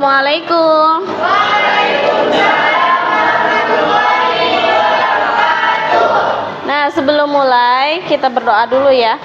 Assalamualaikum. Nah, sebelum mulai kita berdoa dulu ya.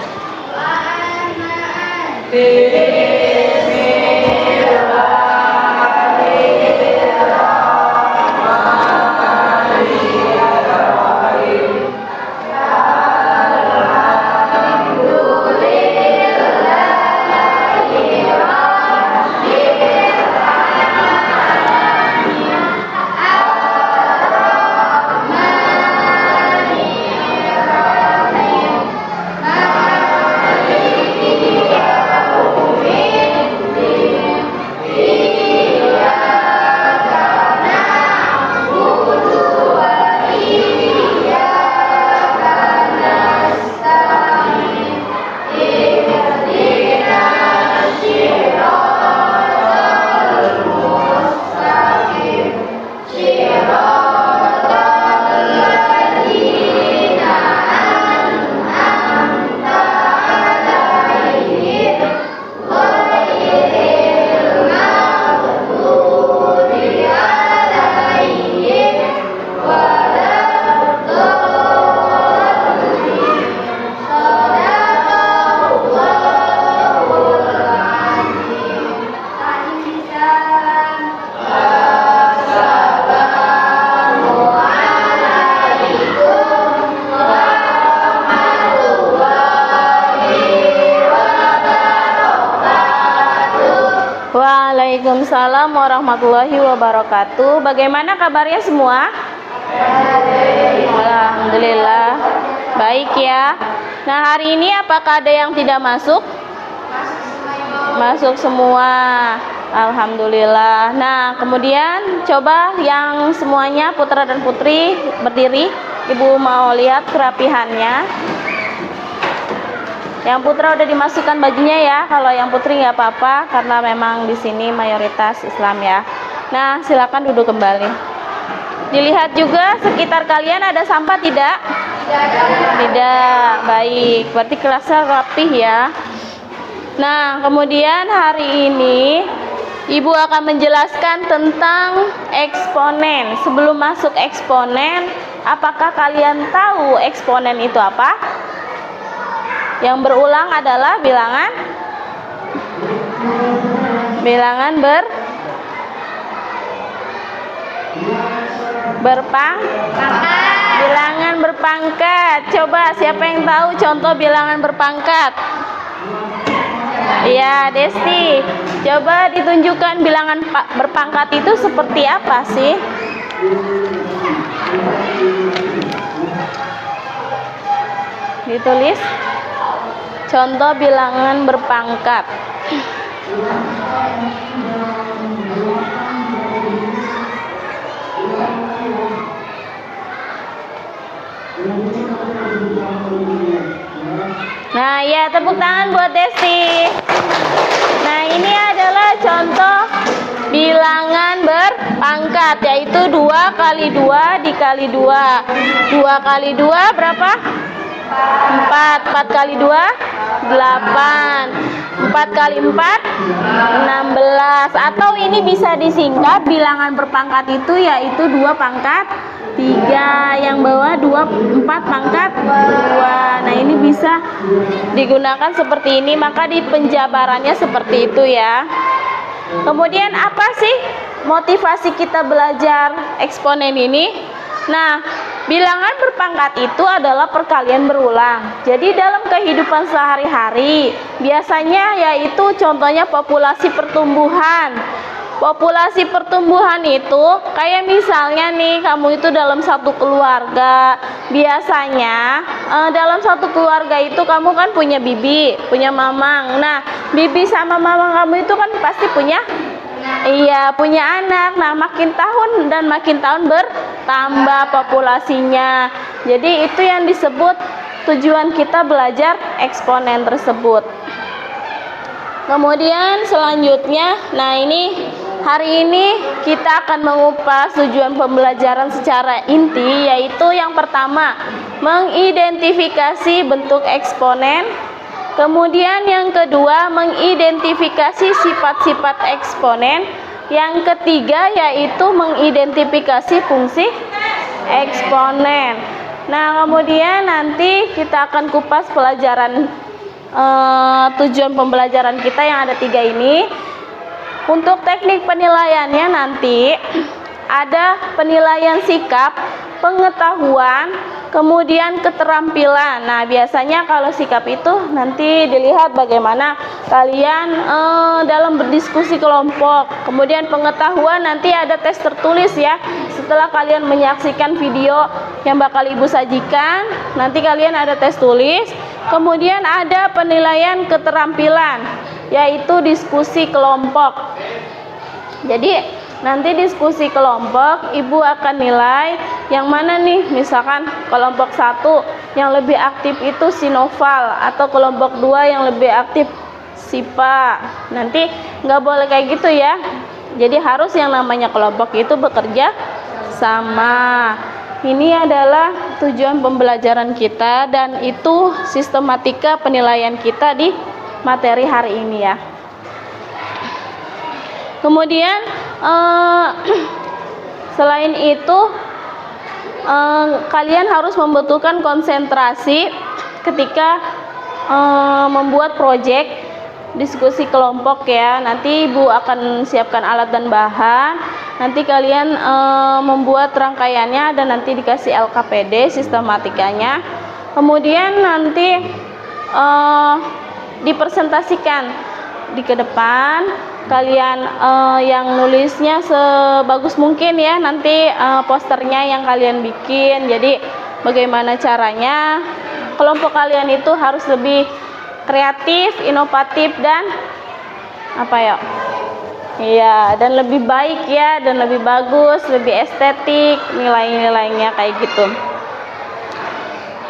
Waalaikumsalam warahmatullahi wabarakatuh. Bagaimana kabarnya semua? Alhamdulillah. Baik ya. Nah, hari ini apakah ada yang tidak masuk? Masuk semua. Alhamdulillah. Nah, kemudian coba yang semuanya putra dan putri berdiri. Ibu mau lihat kerapihannya. Yang putra udah dimasukkan bajunya ya. Kalau yang putri nggak apa-apa karena memang di sini mayoritas Islam ya. Nah, silakan duduk kembali. Dilihat juga sekitar kalian ada sampah tidak? Tidak. Baik. Berarti kelasnya rapih ya. Nah, kemudian hari ini Ibu akan menjelaskan tentang eksponen. Sebelum masuk eksponen, apakah kalian tahu eksponen itu apa? Yang berulang adalah bilangan bilangan berpangkat. Coba siapa yang tahu contoh bilangan berpangkat? Iya, Desti. Coba ditunjukkan bilangan berpangkat itu seperti apa sih? Ditulis contoh bilangan berpangkat. Nah, ya tepuk tangan buat Desti. Nah, ini adalah contoh bilangan berpangkat, yaitu 2 kali 2 dikali 2. 2 kali 2 berapa? 4. 4 kali 2 8. 4 kali 4 16. Atau ini bisa disingkat bilangan berpangkat itu yaitu 2 pangkat 3, yang bawah 4 pangkat 2. Nah, ini bisa digunakan seperti ini, maka di penjabarannya seperti itu ya. Kemudian apa sih motivasi kita belajar eksponen ini? Nah, bilangan berpangkat itu adalah perkalian berulang. Jadi dalam kehidupan sehari-hari biasanya yaitu contohnya populasi pertumbuhan. Populasi pertumbuhan itu kayak misalnya nih, kamu itu dalam satu keluarga. Biasanya dalam satu keluarga itu kamu kan punya bibi, punya mamang. Nah, bibi sama mamang kamu itu kan pasti punya anak. Nah, makin tahun dan makin tahun bertambah populasinya. Jadi itu yang disebut tujuan kita belajar eksponen tersebut. Kemudian selanjutnya, nah ini hari ini kita akan mengupas tujuan pembelajaran secara inti, yaitu yang pertama mengidentifikasi bentuk eksponen. Kemudian yang kedua mengidentifikasi sifat-sifat eksponen. Yang ketiga yaitu mengidentifikasi fungsi eksponen. Nah, kemudian nanti kita akan kupas pelajaran tujuan pembelajaran kita yang ada 3 ini. Untuk teknik penilaiannya nanti ada penilaian sikap, pengetahuan, kemudian keterampilan. Nah, biasanya kalau sikap itu nanti dilihat bagaimana kalian dalam berdiskusi kelompok. Kemudian pengetahuan nanti ada tes tertulis ya. Setelah kalian menyaksikan video yang bakal Ibu sajikan, nanti kalian ada tes tulis. Kemudian ada penilaian keterampilan, yaitu diskusi kelompok. Jadi nanti diskusi kelompok Ibu akan nilai yang mana nih, misalkan kelompok 1 yang lebih aktif itu si Noval, atau kelompok 2 yang lebih aktif si Pak. Nanti nggak boleh kayak gitu ya. Jadi harus yang namanya kelompok itu bekerja sama. Ini adalah tujuan pembelajaran kita dan itu sistematika penilaian kita di materi hari ini ya. Kemudian selain itu kalian harus membutuhkan konsentrasi ketika membuat proyek diskusi kelompok ya. Nanti Ibu akan siapkan alat dan bahan. Nanti kalian membuat rangkaiannya dan nanti dikasih LKPD sistematikanya. Kemudian nanti dipresentasikan di ke depan. Kalian yang nulisnya sebagus mungkin ya, nanti posternya yang kalian bikin. Jadi bagaimana caranya kelompok kalian itu harus lebih kreatif, inovatif, dan apa ya? Iya, dan lebih baik ya, dan lebih bagus, lebih estetik nilai-nilainya kayak gitu.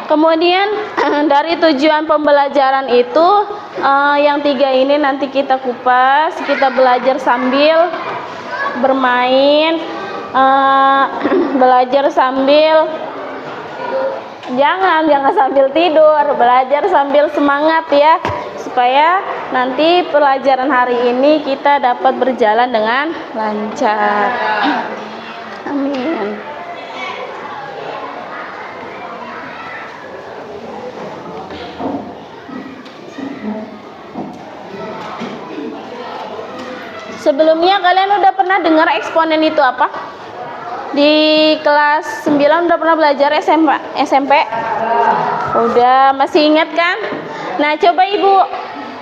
Kemudian dari tujuan pembelajaran itu yang 3 ini nanti kita kupas, kita belajar sambil bermain, belajar sambil jangan sambil tidur, belajar sambil semangat ya, supaya nanti pelajaran hari ini kita dapat berjalan dengan lancar. Amin. Sebelumnya kalian udah pernah dengar eksponen itu apa? Di kelas 9 udah pernah belajar SMP? Udah, masih ingat kan? Nah, coba Ibu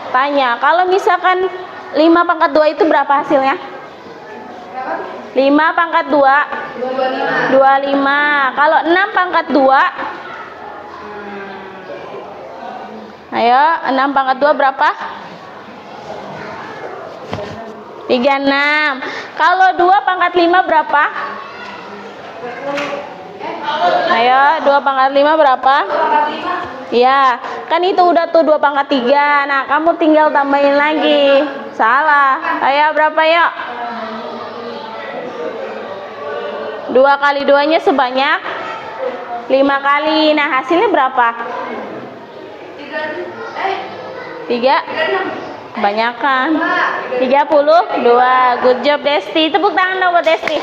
tanya, kalau misalkan 5 pangkat 2 itu berapa hasilnya? 5 pangkat 2? 25. Kalau 6 pangkat 2? Ayo, 6 pangkat 2 berapa? 36. Kalau 2 pangkat 5 berapa? Ayo, 2 pangkat 5 berapa? Ya, kan itu udah tuh 2 pangkat 3. Nah, kamu tinggal tambahin lagi. Salah. Ayo, berapa yuk? 2 kali 2-nya sebanyak 5 kali. Nah, hasilnya berapa? 3? Kebanyakan. 32. Good job Desti. Tepuk tangan dong buat Desti.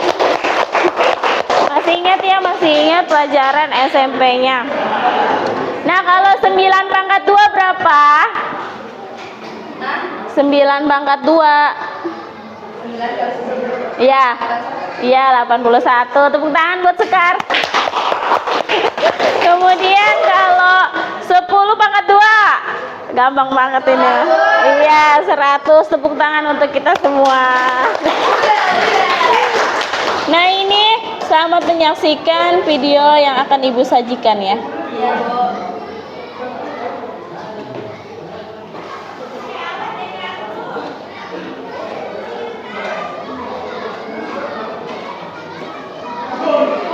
Masih ingat ya, masih ingat pelajaran SMP-nya. Nah, kalau 9 pangkat 2 berapa? 9 pangkat 2. Iya. Iya, 81. Tepuk tangan buat Sekar. Kemudian kalau 10 pangkat 2. Gampang banget ini. Iya, 100. Tepuk tangan untuk kita semua. Nah, ini selamat menyaksikan video yang akan Ibu sajikan ya. Iya, Bu.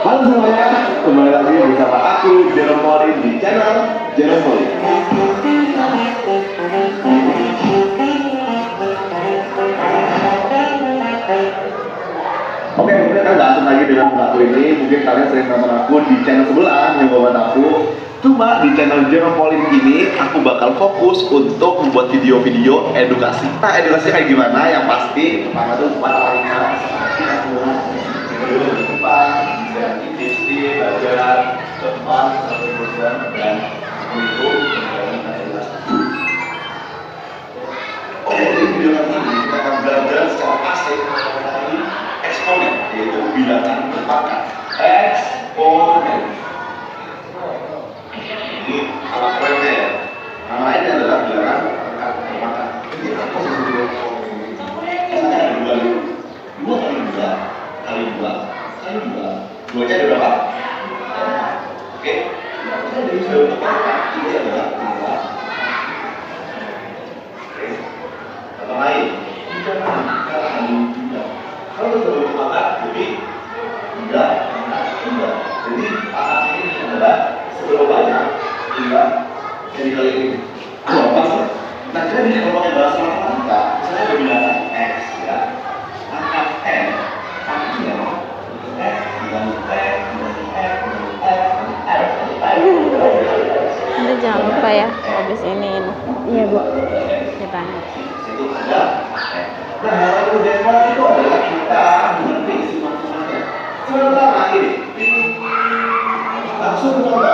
Halo semuanya, kembali lagi bersama aku Jerome Mori di channel Jerome Mori. Oke, mungkin kalian gak asing lagi dengan aku ini. Mungkin kalian sering nonton aku di channel sebelah yang bawa aku. Cuma di channel Jeropolin ini aku bakal fokus untuk membuat video-video edukasi. Nah, edukasi kayak gimana? Yang pasti pertama tuh materinya seperti aku video depan, dan tips belajar cepat, satu bosan dan itu edukasi. Oke, di video kali ini kita akan belajar secara asik mengenai eksponen, yaitu bilangan berpangkat. Eksponen. Ini nama kerennya ya. Nama lainnya adalah bilangan berpangkat. Jadi apa sih sebenarnya eksponen ini? Misalnya ada dua kali dua kali dua kali dua. Duanya ada berapa? Oke. Kita dari sudah berpangkat. Ini adalah dua. Oke. Contoh lain. Tiga kali tiga. Kalau sudah berpangkat, jadi tiga. Jadi pangkat ini adalah seberapa banyak? Tiga. Jadi kali ini dua pasal. Nah, jadi kalau pakai bahasa matematika, saya ada bilangan x ya. Angka n artinya x dengan x Nanti jangan lupa ya, habis ini. Iya, Bu. Ditanya. Itu ada x. Nah, hal yang depan itu adalah kita mengerti isi maksudnya. Sementara ini langsung mencoba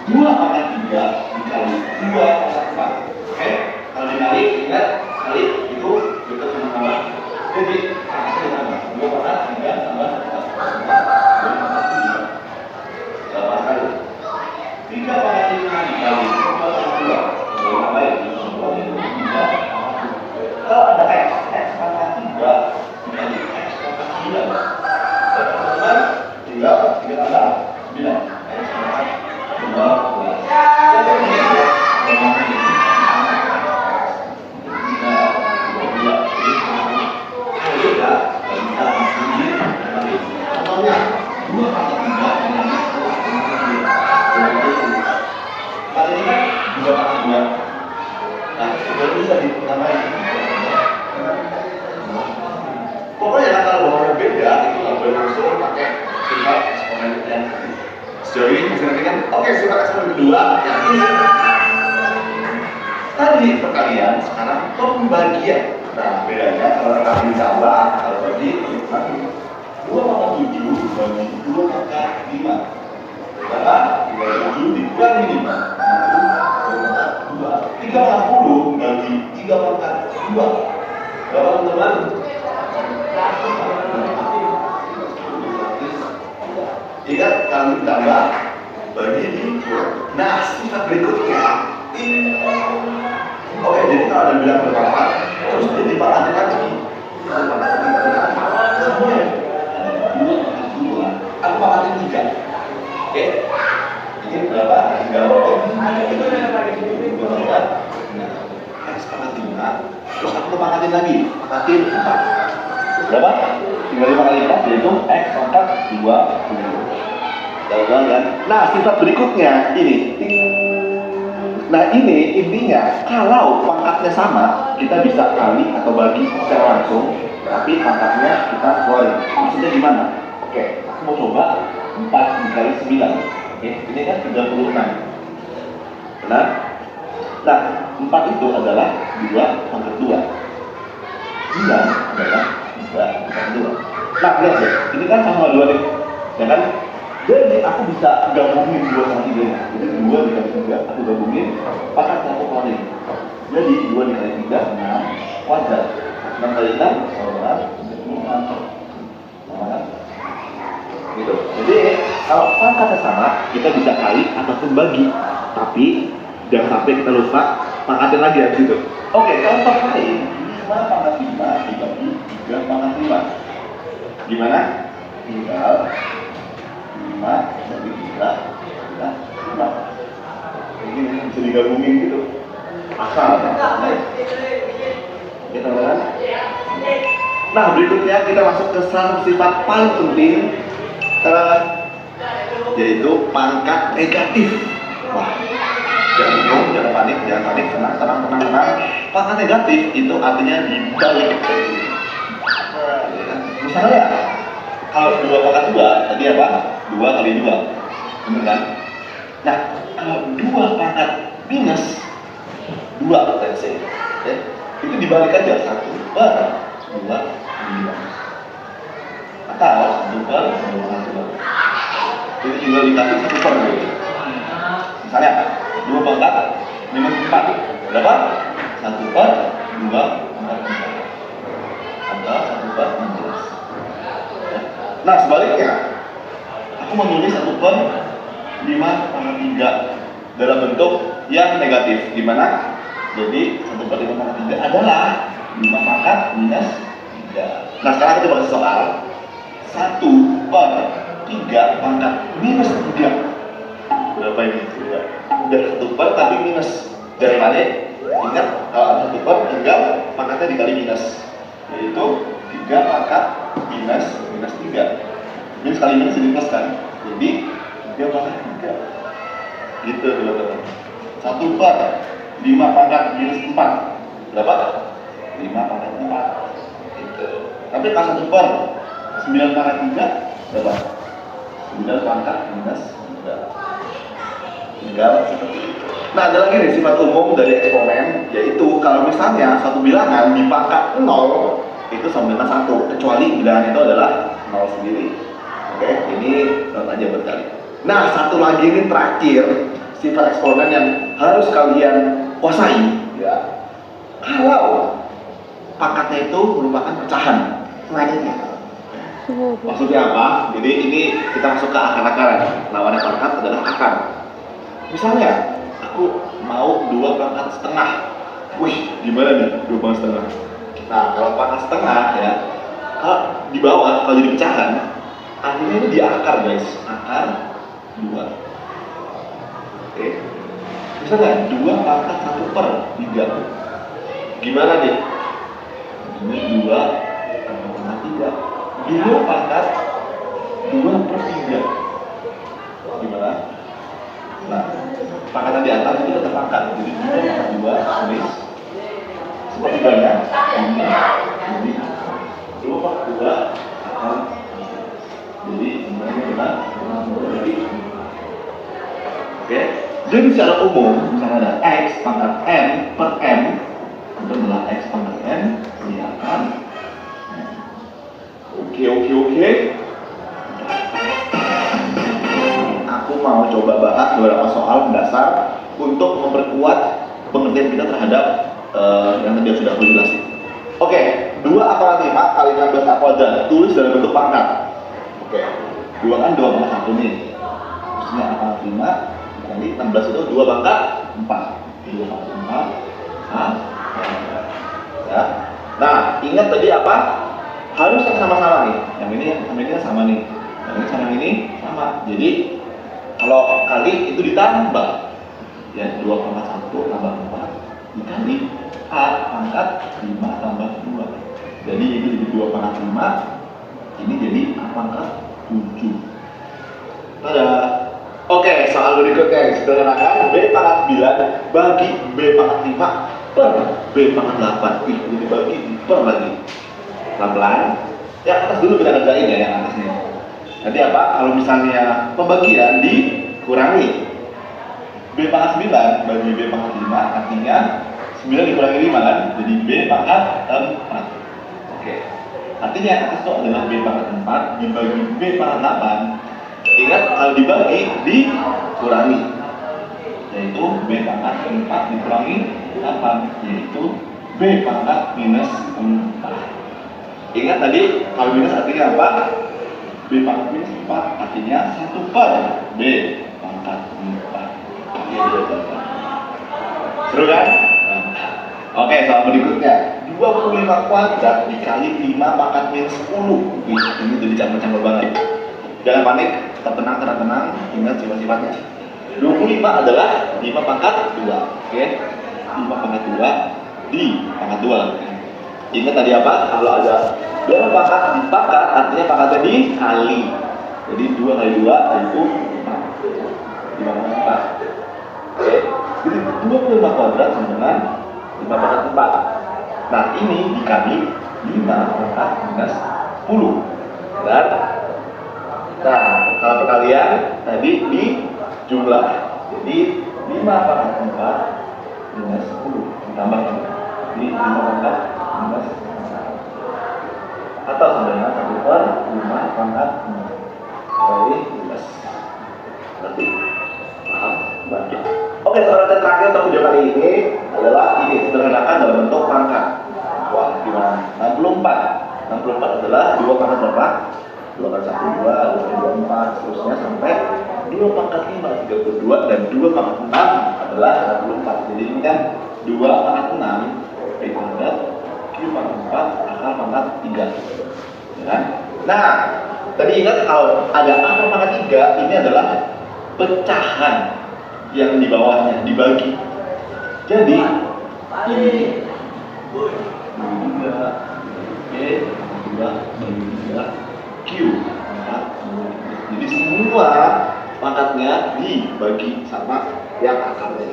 2 pangkat 3 dikali 2 pangkat 4. Oke? Kalau dikali, ingat kali itu dekat sama sama. Jadi pangkatnya sama. 2 pangkat 3 tambah 4. 2 pangkat 3. Berapa kali? 3 pangkat 5 dikali 2 pangkat 2. Berapa ya? 3. Kalau ada x pangkat 3 dikali x pangkat 9. Teman-teman, tinggal 3 tambah 9. X pangkat Pokoknya kalau bawa beda itu nggak boleh langsung pakai sifat eksponen yang sejauh ini bisa nanti kan, oke, sifat eksponen kedua yang ini tadi perkalian, sekarang pembagian. Nah, bedanya kalau kali tambah, kalau bagi 2 pangkat 7 bagi 2 pangkat 5 berapa? 27 dikurangi 5 2 3 pangkat 10 bagi 3 pangkat 2 berapa teman-teman? Ingat kalau ditambah bagi dikurang. Nah, sifat berikutnya ini. Oke, jadi kalau ada bilang berpangkat, terus dia dipangkatin lagi. Semuanya dua. Aku pangkatin 3. Oke, ini berapa? 3. X pangkat 5. Terus aku pangkatin lagi, pangkatin 4. Berapa? Tinggal 5 kali 4 yaitu X pangkat 20. Kan? Nah, sifat berikutnya ini. Nah, ini intinya kalau pangkatnya sama, kita bisa kali atau bagi secara langsung, tapi pangkatnya kita keluarin. Maksudnya gimana? Oke, aku mau coba 4 dikali 9. Oke, ini kan 36. Benar? Nah, 4 itu adalah 2 pangkat 2. 9 adalah 3 pangkat 2. Nah, lihat deh, ini kan sama 2 nih. Ya kan? Jadi aku bisa gabungin 2 sama 3 nya. Jadi 2 dikali 3, aku gabungin, pangkatnya aku keluarin. Jadi 2 dikali 3, 6 wajar. 6 kali 6, 16, 36. Sama kan? Gitu. Jadi kalau pangkatnya sama, kita bisa kali ataupun bagi. Tapi jangan sampai kita lupa pangkatin lagi habis itu. Oke, contoh lain, 5 pangkat 5 dibagi 3 pangkat 5. Gimana? Tinggal 5 dari 3 adalah 5. Ini bisa digabungin gitu. Asal. Kita lihat. Nah, berikutnya kita masuk ke salah sifat paling penting, yaitu pangkat negatif. Wah, jangan bingung, jangan panik, tenang. Pangkat negatif itu artinya dibalik. Misalnya ya, kalau 2 pangkat 2 tadi apa? 2 kali 2, bener kan? Nah, 2 pangkat minus 2, let's say. Oke. Itu dibalik aja 1 per 2 minus. Atau 1 per 2 itu tinggal dikasih 1 per gitu. Misalnya 2 pangkat minus 4 berapa? 1 per 2 pangkat 4 atau 1 per 16. Nah sebaliknya aku menulis 1 per 5 pangkat 3 dalam bentuk yang negatif. Gimana? Jadi 1 per 5 pangkat 3 adalah 5 pangkat minus 3. Nah sekarang kita bahas soal 1 per 3 pangkat minus 3. Berapa ini? Udah 1 per tapi minus. Jangan balik. Ingat kalau ada 1 per tinggal pangkatnya dikali minus, yaitu 3 pangkat minus 3. Minus kali minus jadi plus kan? Jadi 3 pangkat 3. Gitu teman-teman. 1 per 5 pangkat minus 4 berapa? 5 pangkat 4 gitu. Tapi kalau 1 per 9 pangkat 3 berapa? 9 pangkat minus 3. Tinggal seperti itu. Nah ada lagi nih sifat umum dari eksponen, yaitu kalau misalnya suatu bilangan di pangkat 0 itu sama dengan 1, kecuali bilangan itu adalah 0 sendiri. Oke, ini not aja berkali. Nah satu lagi ini terakhir, sifat eksponen yang harus kalian kuasai ya. Kalau pangkatnya itu merupakan pecahan. Maksudnya apa? Jadi ini kita masuk ke akar-akaran. Lawannya pangkat adalah akar. Misalnya aku mau 2 pangkat setengah. Wih, gimana nih 2 pangkat setengah? Nah kalau pangkat setengah ya, kalau di bawah kalau jadi pecahan, artinya ini di akar guys, akar 2. Oke. Misalnya 2 pangkat 1 per 3. Gimana nih? Ini 2 pangkat 3. 2 pangkat 2 per 3. Gimana? Nah, pangkatan di atas itu tetap pangkat. Jadi 2 pangkat 2 tulis seperti banyak ini 2 pangkat 2 akan jadi sebenarnya benar. Oke. Jadi secara umum misalnya ada x pangkat n per m itu adalah x pangkat n diakan. Oke. Aku mau coba bahas beberapa soal dasar untuk memperkuat pengertian kita terhadap yang tadi sudah aku jelasin. Oke, 2 pangkat 5 kali 16 A kuadrat tulis dalam bentuk pangkat. Oke, 2 kan 2 pangkat 1 nih. Maksudnya A pangkat 5 kali 16 itu 2 pangkat 4. 2 pangkat 4 A. Ya. Nah, ingat tadi apa? Harus yang sama-sama nih. Yang ini sama nih. Yang ini sama ini sama. Jadi kalau kali itu ditambah ya 2 pangkat 1 tambah 4 dikali A pangkat 5 tambah 2. Jadi itu jadi 2 pangkat 5. Ini jadi A pangkat 7. Tada. Oke, soal berikutnya sederhanakan B pangkat 9 bagi B pangkat 5 per B pangkat 8. Wih, ini dibagi per lagi. Pelan-pelan. Yang atas dulu kita kerjain ya, yang atas nih. Nanti apa? Kalau misalnya pembagian dikurangi B pangkat 9 bagi B pangkat 5 artinya 9 dikurangi 5 kan? Jadi B pangkat 4. Oke. Artinya yang atas itu adalah B pangkat 4 dibagi B pangkat 8. Ingat kalau dibagi dikurangi, yaitu B pangkat 4 dikurangi 8, yaitu B pangkat minus 4. Ingat tadi kalau minus artinya apa? B pangkat minus 4 artinya 1 per B pangkat 4. Seru kan? Oke, soal berikutnya 25 kuadrat dikali 5 pangkat minus 10. Ini udah dicampur-campur banget. Jangan panik, tetap tenang, ingat sifat-sifatnya. 25 adalah 5 pangkat 2. Oke, 5 pangkat 2 di pangkat 2. Ingat tadi apa? Kalau ada berapa pangkat dipangkat, artinya pangkatnya dikali. Jadi 2 kali 2 yaitu 4. 5 pangkat 4. Oke. Jadi 25 kuadrat sama dengan 5 pangkat 4. Nah ini dikali 5 pangkat minus 10. Dan nah kalau perkalian tadi di jumlah Jadi 5 pangkat 4 minus 10 ditambah. Jadi 5 pangkat minus 4. Atau sama dengan 1/5 pangkat 4 kali 15. Berarti paham? Baik. Oke, soal terakhir untuk video kali ini adalah ini sederhanakan dalam bentuk pangkat. Wah, gimana? 64 adalah 2 pangkat berapa? 2 kali 1, 2, 2 kali 2, 4, seterusnya sampai 2 pangkat 5, 32, dan 2 pangkat 6 adalah 64. Jadi ini kan 2 pangkat 6 dipanggil Q pangkat 4 akar pangkat 3. Ya kan? Nah, tadi ingat kalau ada akar pangkat 3, ini adalah pecahan yang di bawahnya dibagi. Jadi ini 2 Q. Jadi semua pangkatnya dibagi sama yang akarnya.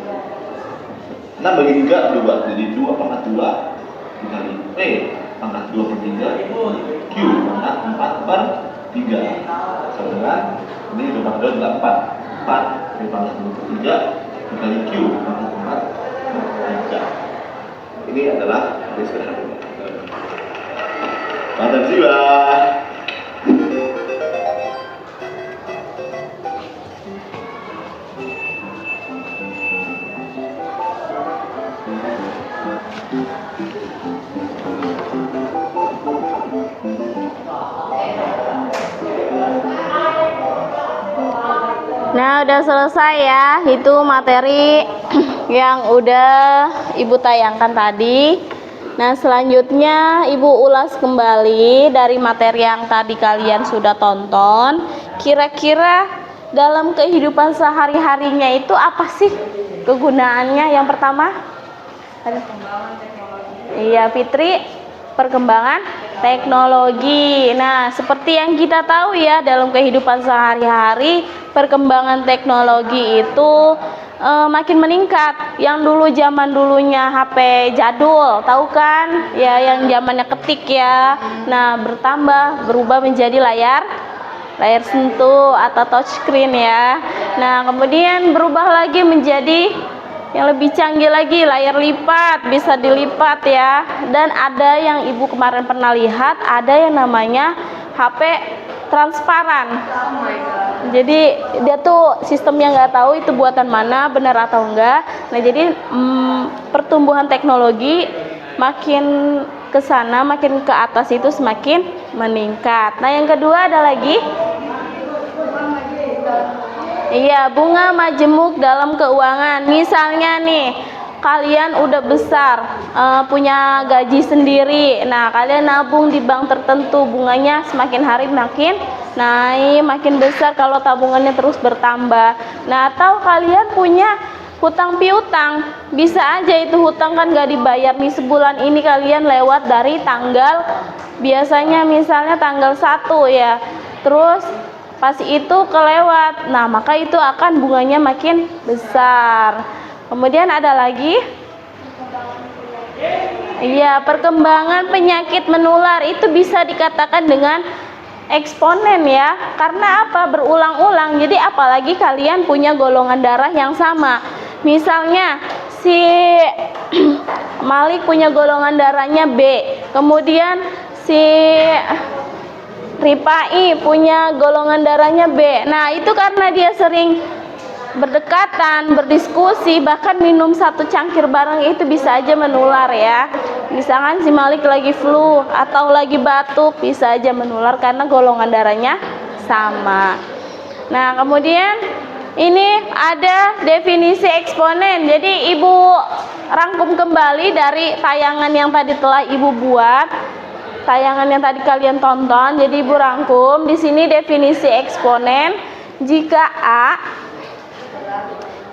Nah, bagi 3 2. Jadi 2 pangkat 2 dikali P pangkat 2/3 Q pangkat 4/3 sama dengan ini 2 pangkat 2 adalah 4 P pangkat 2/3 dikali Q pangkat 4/3. Ini adalah sederhana. Mantap jiwa. Nah, udah selesai ya. Itu materi yang udah Ibu tayangkan tadi. Nah, selanjutnya Ibu ulas kembali dari materi yang tadi kalian sudah tonton. Kira-kira dalam kehidupan sehari-harinya itu apa sih kegunaannya? Yang pertama? Iya, Fitri, perkembangan teknologi. Nah, seperti yang kita tahu ya, dalam kehidupan sehari-hari perkembangan teknologi itu makin meningkat. Yang dulu zaman dulunya HP jadul, tahu kan? Ya, yang zamannya ketik ya. Nah, berubah menjadi layar sentuh atau touchscreen ya. Nah, kemudian berubah lagi menjadi yang lebih canggih lagi, layar lipat, bisa dilipat ya. Dan ada yang Ibu kemarin pernah lihat, ada yang namanya HP transparan. Jadi dia tuh sistemnya nggak tahu itu buatan mana, benar atau enggak. Nah, jadi pertumbuhan teknologi makin ke sana, makin ke atas itu semakin meningkat. Nah, yang kedua ada lagi, iya, bunga majemuk dalam keuangan. Misalnya nih, kalian udah besar, punya gaji sendiri. Nah, kalian nabung di bank tertentu, bunganya semakin hari makin naik, makin besar kalau tabungannya terus bertambah. Nah, atau kalian punya hutang piutang, bisa aja itu hutang kan gak dibayar nih sebulan ini, kalian lewat dari tanggal, biasanya misalnya tanggal 1 ya, terus pas itu kelewat, nah maka itu akan bunganya makin besar. Kemudian ada lagi, iya, perkembangan penyakit menular itu bisa dikatakan dengan eksponen ya. Karena apa? Berulang-ulang. Jadi apalagi kalian punya golongan darah yang sama. Misalnya si Malik punya golongan darahnya B, kemudian si Ripai punya golongan darahnya B. Nah, itu karena dia sering berdekatan, berdiskusi, bahkan minum satu cangkir bareng, itu bisa aja menular ya. Misalkan si Malik lagi flu atau lagi batuk, bisa aja menular karena golongan darahnya sama. Nah, kemudian ini ada definisi eksponen. Jadi Ibu rangkum kembali dari tayangan yang tadi telah Ibu buat, tayangan yang tadi kalian tonton. Jadi Ibu rangkum di sini definisi eksponen. Jika A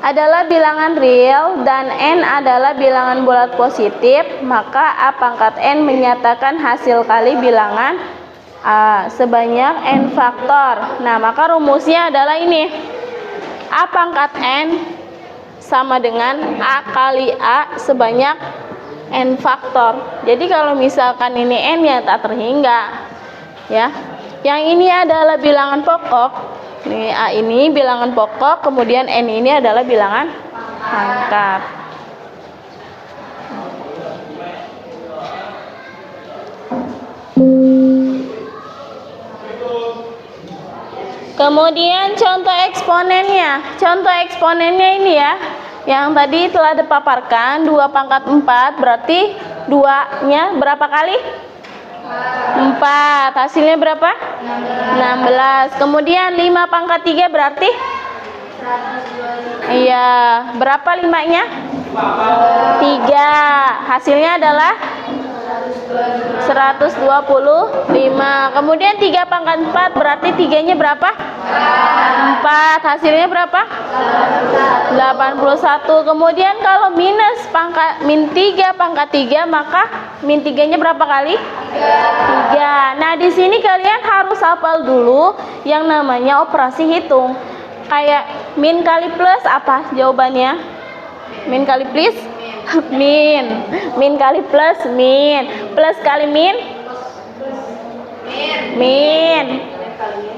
adalah bilangan real dan N adalah bilangan bulat positif, maka A pangkat N menyatakan hasil kali bilangan A sebanyak N faktor. Nah, maka rumusnya adalah ini. A pangkat N sama dengan A kali A sebanyak N faktor. Jadi kalau misalkan ini N ya tak terhingga ya. Yang ini adalah bilangan pokok. Ini A ini bilangan pokok, kemudian N ini adalah bilangan pangkat. Kemudian contoh eksponennya. Contoh eksponennya ini ya. Yang tadi telah dipaparkan 2 pangkat 4 berarti 2-nya berapa kali? 4. Hasilnya berapa? 16. Kemudian 5 pangkat 3 berarti? Iya. Berapa 5-nya? 3. Hasilnya adalah 125. Kemudian 3 pangkat 4 berarti 3-nya berapa? 4. Hasilnya berapa? 81. Kemudian kalau minus min 3 pangkat 3 maka min 3-nya berapa kali? 3. Nah, di sini kalian harus hafal dulu yang namanya operasi hitung. Kayak min kali plus apa jawabannya? Min kali plus min kali plus plus kali min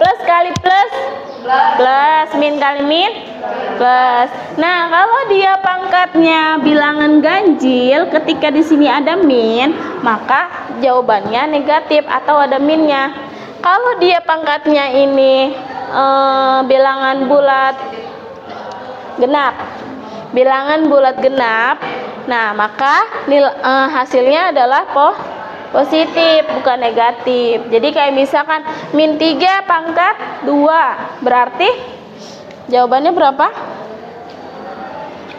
plus kali plus min kali min plus. Nah, kalau dia pangkatnya bilangan ganjil, ketika di sini ada min, maka jawabannya negatif atau ada minnya. Kalau dia pangkatnya ini bilangan bulat genap, nah maka hasilnya adalah positif bukan negatif. Jadi kayak misalkan min 3 pangkat 2 berarti jawabannya berapa?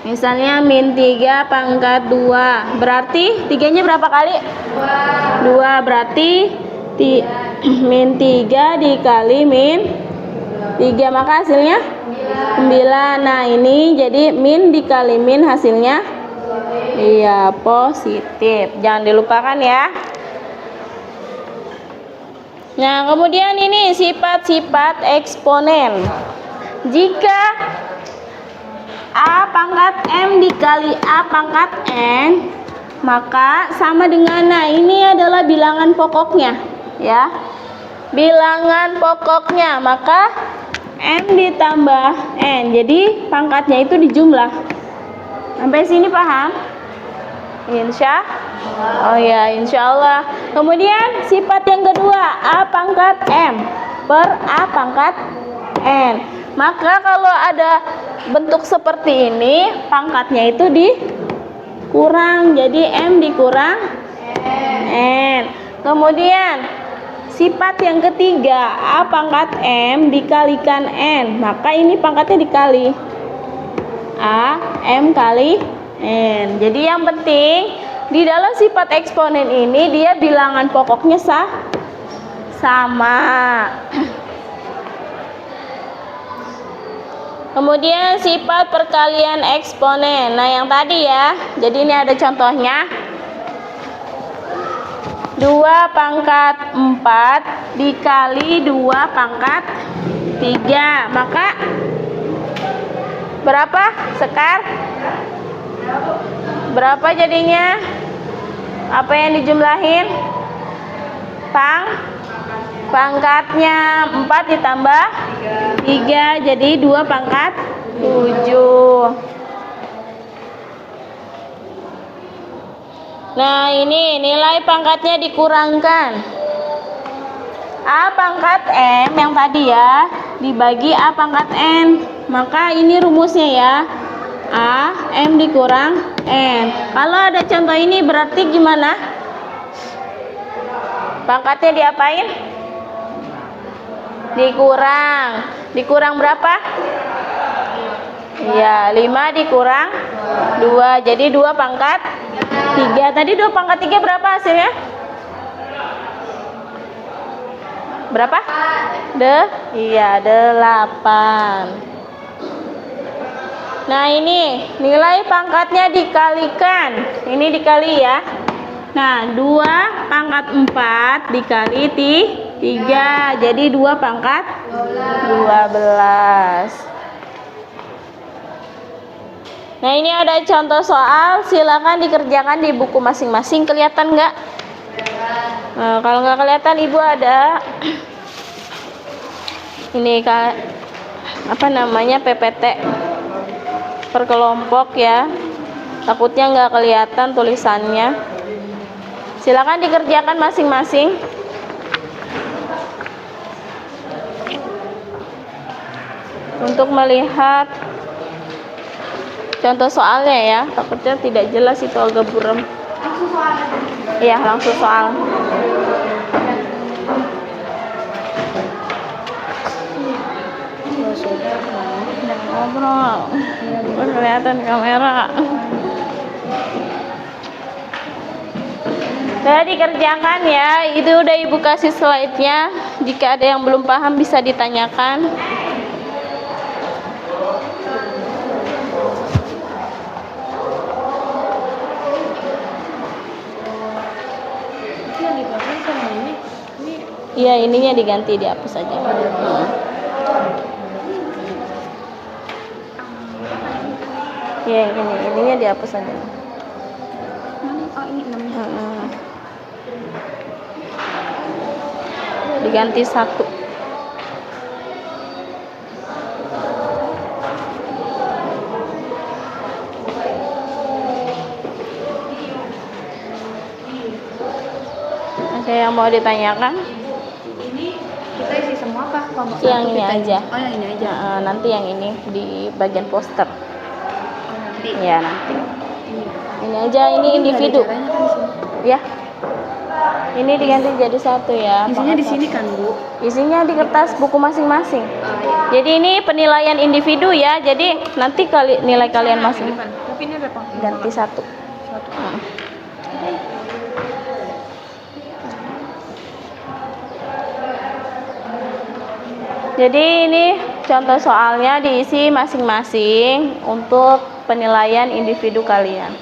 Misalnya min 3 pangkat 2 berarti 3-nya berapa kali? 2 berarti min 3 dikali min 3 maka hasilnya 9. Nah, ini jadi min dikali min hasilnya iya positif. Jangan dilupakan ya. Nah, kemudian ini sifat-sifat eksponen. Jika A pangkat M dikali A pangkat N, maka sama dengan, nah ini adalah bilangan pokoknya ya. Bilangan pokoknya, maka M ditambah N. Jadi pangkatnya itu dijumlah. Sampai sini paham? Oh ya, insya Allah. Kemudian sifat yang kedua, A pangkat M per A pangkat N. Maka kalau ada bentuk seperti ini, pangkatnya itu dikurang. Jadi M dikurang N. Kemudian sifat yang ketiga, A pangkat M dikalikan N. Maka ini pangkatnya dikali A, M kali N. Jadi yang penting di dalam sifat eksponen ini dia bilangan pokoknya sama. Kemudian sifat perkalian eksponen. Nah, yang tadi ya. Jadi ini ada contohnya. 2 pangkat 4 dikali 2 pangkat 3. Maka berapa Sekar? Berapa jadinya? Apa yang dijumlahin? Pangkatnya 4 ditambah 3 jadi 2 pangkat 7. Nah, ini nilai pangkatnya dikurangkan. A pangkat M yang tadi ya dibagi A pangkat N. Maka ini rumusnya ya. A, M dikurang N. Kalau ada contoh ini berarti gimana? Pangkatnya diapain? Dikurang. Dikurang berapa? Iya, 5 dikurang 2. Jadi 2 pangkat 3. Tadi 2 pangkat 3 berapa hasilnya? Berapa? Iya, 8. Nah, ini nilai pangkatnya dikalikan. Ini dikali ya. Nah, 2 pangkat 4 dikali 3. Jadi 2 pangkat 12. Nah, ini ada contoh soal. Silakan dikerjakan di buku masing-masing. Kelihatan nggak? Nah, kalau nggak kelihatan, Ibu ada. Ini apa namanya PPT per kelompok ya. Takutnya nggak kelihatan tulisannya. Silakan dikerjakan masing-masing. Untuk melihat contoh soalnya ya, takutnya tidak jelas itu agak buram. Iya, langsung soal. Ngobrol, kelihatan kamera. Sudah dikerjakan ya, itu udah ibu kasih slide-nya. Jika ada yang belum paham bisa ditanyakan. Iya, ininya diganti, dihapus saja. Iya, ininya dihapus saja. Oh, ini 6. Diganti 1. Ada yang mau ditanyakan? Kita isi semua apa? Kelompok Yang satu ini kita aja. Oh, yang ini aja. Nanti yang ini di bagian poster. Oh, nanti. Ya, nanti. Ini. Ini aja, ini individu. Nggak ada caranya kan di sini? Ya. Ini diganti jadi 1 ya. Isinya di pangkat sini 1. kan, Bu? Isinya di kertas buku masing-masing. Iya. Jadi ini penilaian individu ya. Jadi nanti nilai kalian masing Tapi ini ada pangkat. ganti 1. Satu. Jadi ini contoh soalnya diisi masing-masing untuk penilaian individu kalian.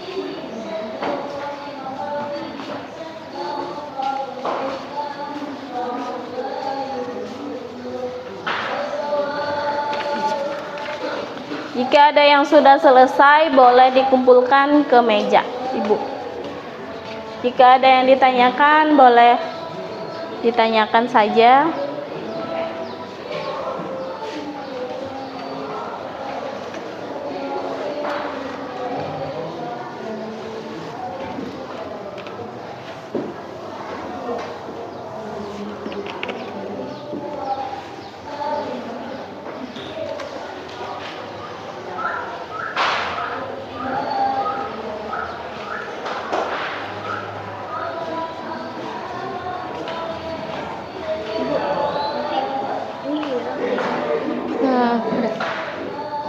Jika ada yang sudah selesai, boleh dikumpulkan ke meja, Ibu. Jika ada yang ditanyakan, boleh ditanyakan saja.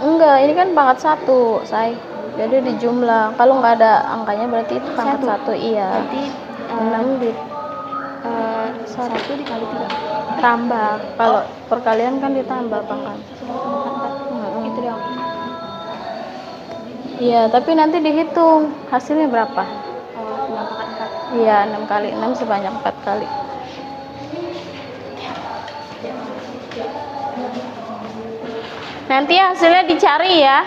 Enggak, ini kan pangkat 1, say. Jadi dijumlah. Kalau nggak ada angkanya berarti itu pangkat 1, iya. Berarti 6 di 1 dikali 3. tambah. Kalau perkalian kan ditambah pangkat. Itu dong. Iya, tapi nanti dihitung hasilnya berapa. Oh, 6 pangkat 4. Iya, 6 kali 6 sebanyak 4 kali. Nanti hasilnya dicari ya.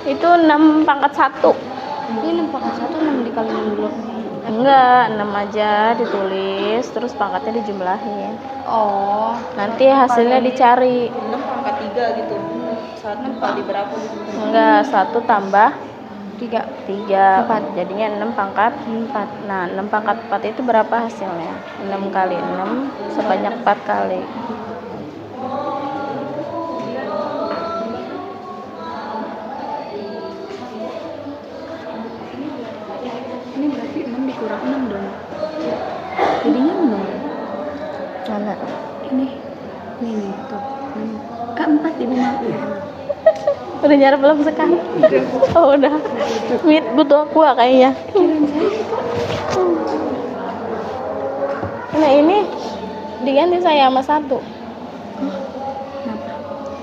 Itu 6 pangkat 1. Ini 6 pangkat 1, 6 dikali 6 dulu. Enggak, 6 aja ditulis, terus pangkatnya dijumlahin. Oh. Nanti hasilnya dicari. 6 pangkat 3 gitu. 1 kali berapa gitu? Enggak, 1 tambah 3. 3, 4. Jadinya 6 pangkat 4. Nah, 6 pangkat 4 itu berapa hasilnya? 6 kali 6 sebanyak 4 kali. Ini berarti 6 dikurang 6 dong. Jadinya 0. Mana? Ini nih tuh. 4 Ibu maaf ya. Udah nyarap belum sekarang? Oh, udah. Mit butuh aqua kayaknya. Nah, ini diganti saya sama 1. Kenapa?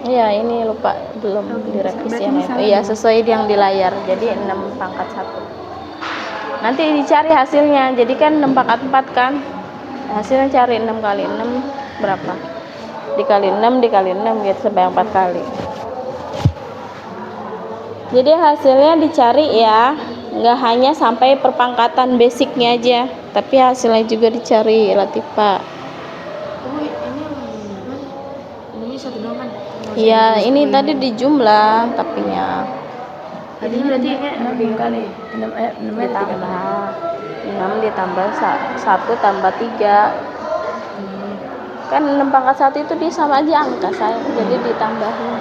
Iya, ini lupa belum direvisi yang berarti itu. Iya, sesuai yang di layar. Jadi 6 pangkat 1. Nanti dicari hasilnya. Jadi kan 6 pangkat 4 kan. Hasilnya cari 6 kali 6 berapa? Dikali 6 dikali 6 gitu sebanyak 4 kali. Jadi hasilnya dicari ya. Nggak hanya sampai perpangkatan basicnya aja, tapi hasilnya juga dicari, Latifah. Oh, ini satu doang kan? Iya, ini tadi di jumlah tapinya. Tadinya berarti 6 kali. 6 Ditambah 6 ditambah 1 tambah 3. Kan 6 pangkat 1 itu dia sama aja angka saya, jadi ditambahin.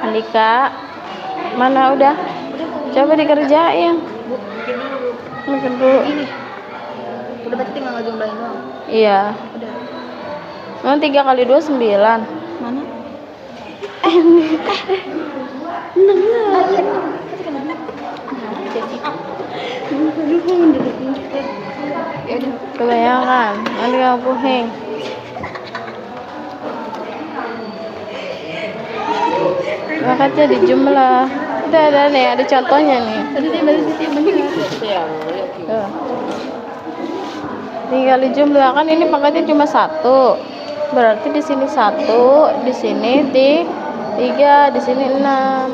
Andika, mana udah? Coba dikerjain. Bu, bikin dulu Bu. Bikin dulu. Ini. Udah berarti tinggal ngejumlahin doang. Iya. Udah. Emang 3 kali 2 9. Mana? Ya udah. Kebanyakan. Nanti kamu pusing. Makanya di jumlah. Udah ada nih, ada contohnya nih. Tadi saya baru sih bener. Tuh. Tinggal di jumlah, kan ini pangkatnya cuma 1. Berarti di sini 1, di sini 3, di sini 6.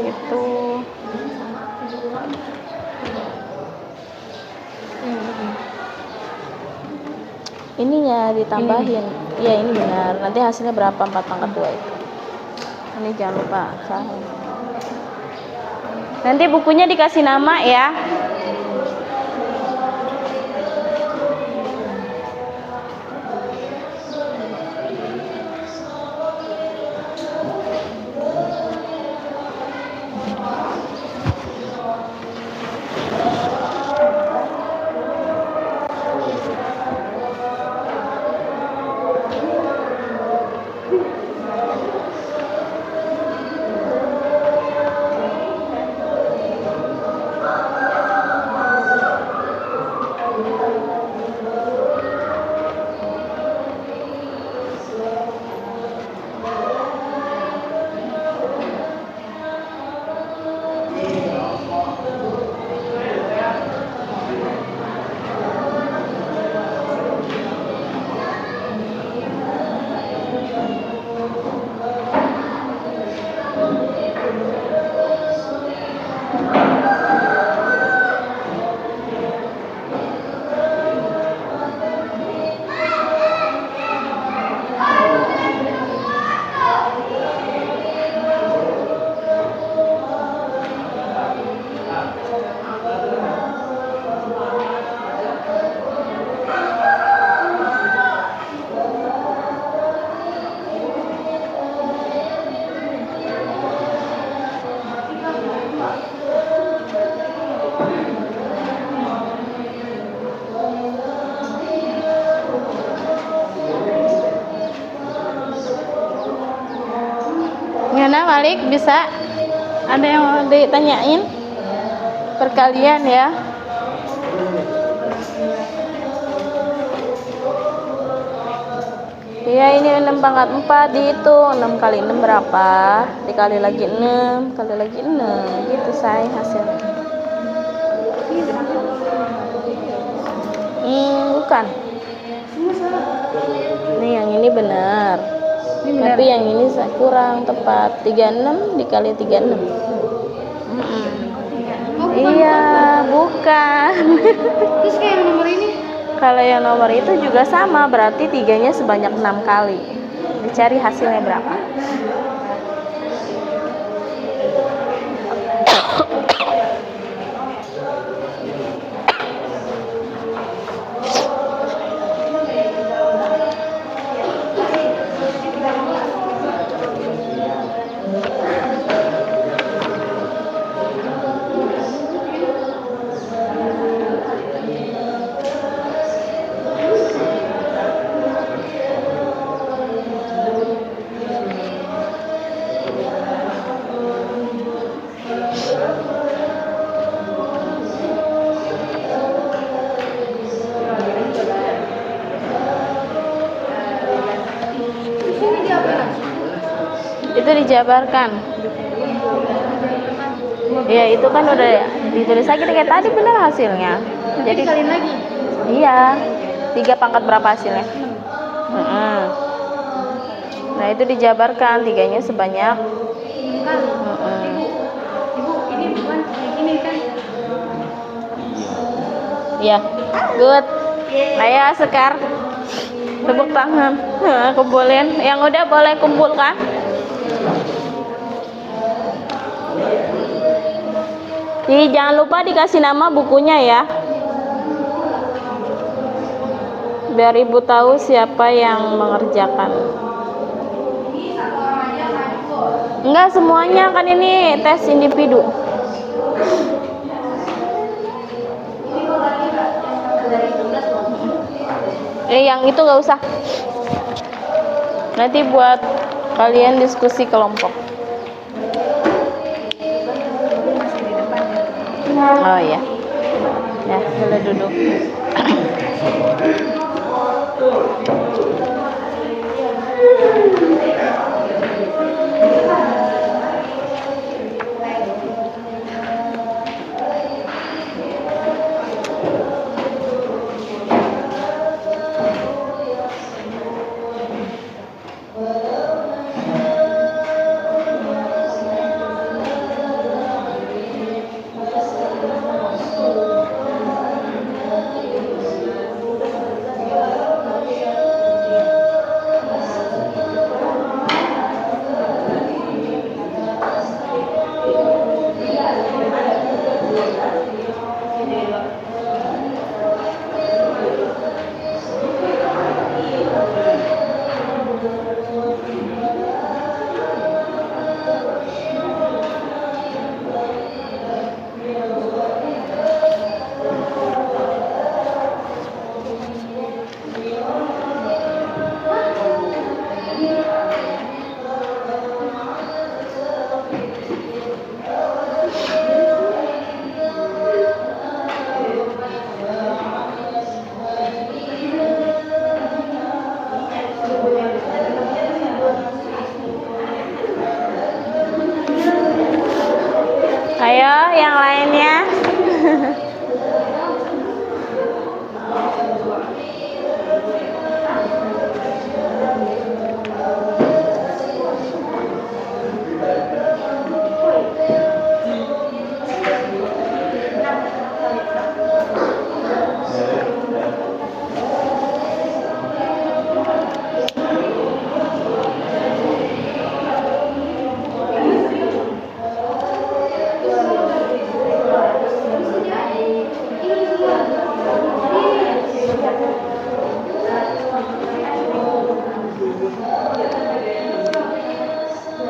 Gitu. Ininya ditambahin. Iya, ini benar. Nanti hasilnya berapa? 4 pangkat 2 itu. Ini jangan lupa salah. Nanti bukunya dikasih nama ya. Gimana Malik, bisa? Ada yang mau ditanyain? Perkalian ya. Iya, ini 6 pangkat 4 dihitung. 6 kali 6 berapa? Dikali lagi 6, kali lagi 6. Gitu say hasilnya. Bukan. Nih yang ini benar. Tapi yang ini kurang tepat. 36 dikali 36. Iya, bukan. Terus kayak yang nomor ini? Kalau yang nomor itu juga sama, berarti 3-nya sebanyak 6 kali. Dicari hasilnya berapa. Itu dijabarkan. Ya itu kan udah ditulis lagi kayak tadi benar hasilnya. Jadi kalian lagi. iya. 3 pangkat berapa hasilnya? Nah itu dijabarkan 3-nya sebanyak. Ibu, ini bukan kayak gini kan? Ya, good. Ayo Sekar, tepuk tangan. Kumpulin. Yang udah boleh kumpulkan. Jangan lupa dikasih nama bukunya ya. Biar ibu tahu siapa yang mengerjakan. Enggak semuanya kan ini tes individu. Yang itu nggak usah. Nanti buat kalian diskusi kelompok. Oh iya. Ya, boleh duduk. Ayo yang lainnya.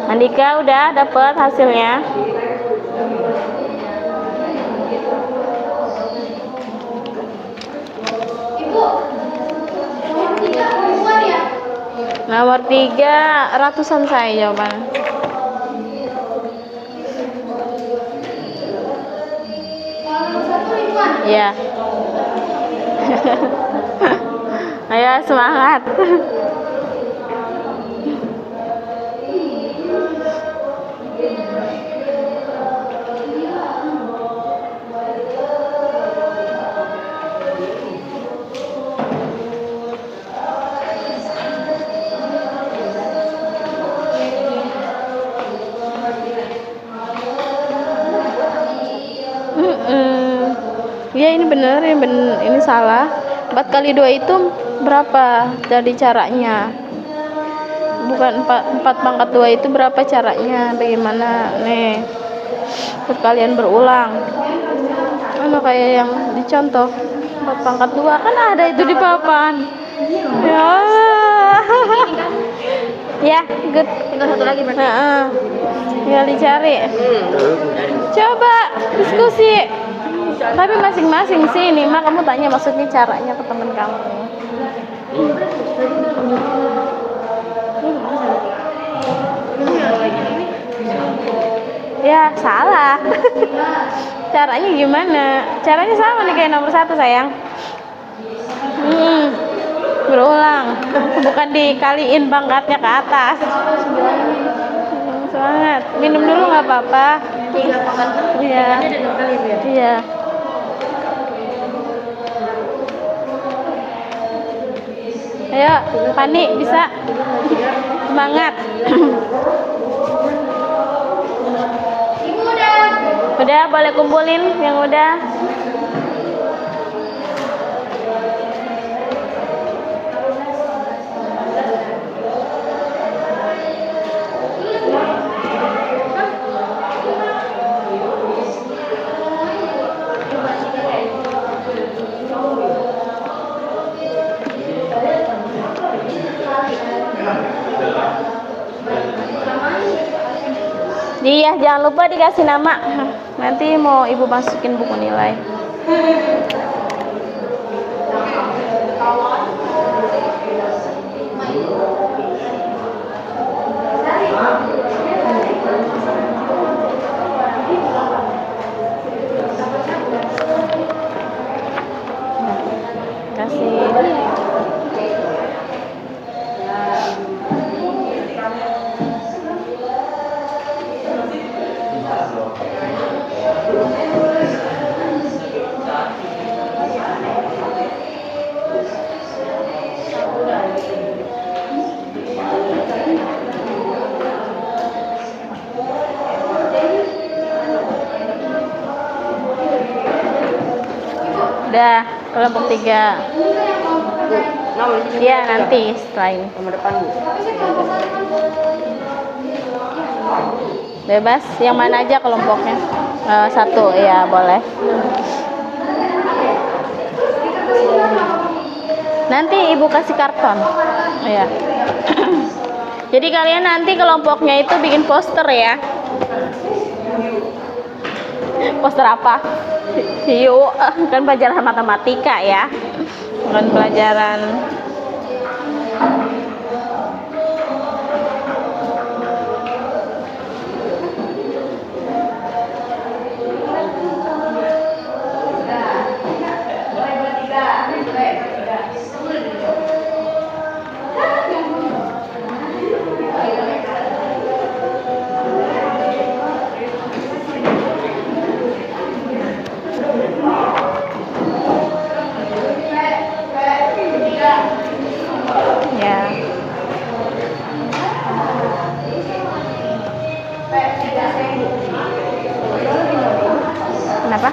Andika udah dapet hasilnya? Ibu, nomor 3 perempuan ya? Nomor 3 ratusan saya jawaban. Kalau nomor 1 ribuan? Iya. Ayo semangat. Ya ini bener, ini salah. 4 kali 2 itu berapa dari caranya? Bukan 4 pangkat 2 itu berapa caranya? Bagaimana? Nih, kalian berulang. Anu kayak yang dicontoh 4 pangkat 2 kan ada itu di papan. Ya. Ya, good. Tinggal satu lagi berarti. Tinggal dicari. Coba diskusi. Tapi masing-masing sih ini mah kamu tanya maksudnya caranya ke teman kamu. Ya salah. Caranya gimana? Caranya sama nih kayak nomor 1 sayang. Berulang. Bukan dikaliin pangkatnya ke atas. Semangat. Minum dulu nggak apa-apa. Iya. Iya. Ayo, Pani bisa. Semangat. Udah, boleh kumpulin yang udah. Iya, jangan lupa dikasih nama. Nanti mau ibu masukin buku nilai. Kasih. Udah, kelompok 3. Iya, nanti setelah ini. Nomor depan, Bu. Bebas, yang mana aja kelompoknya? 1, ya boleh. Nanti ibu kasih karton. Iya. Jadi kalian nanti kelompoknya itu bikin poster ya. Poster apa? Hiu, kan pelajaran matematika ya, bukan pelajaran. Ya. Kenapa?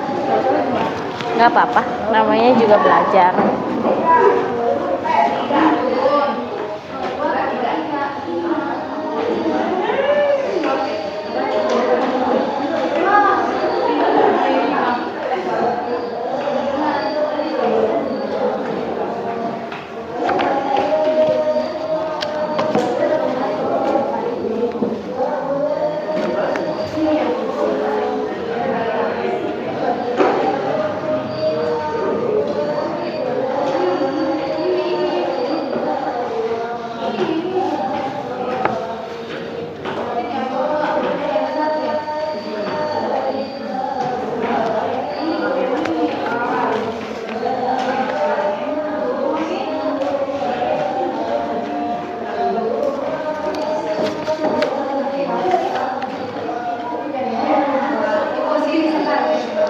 Nggak apa-apa, namanya juga belajar.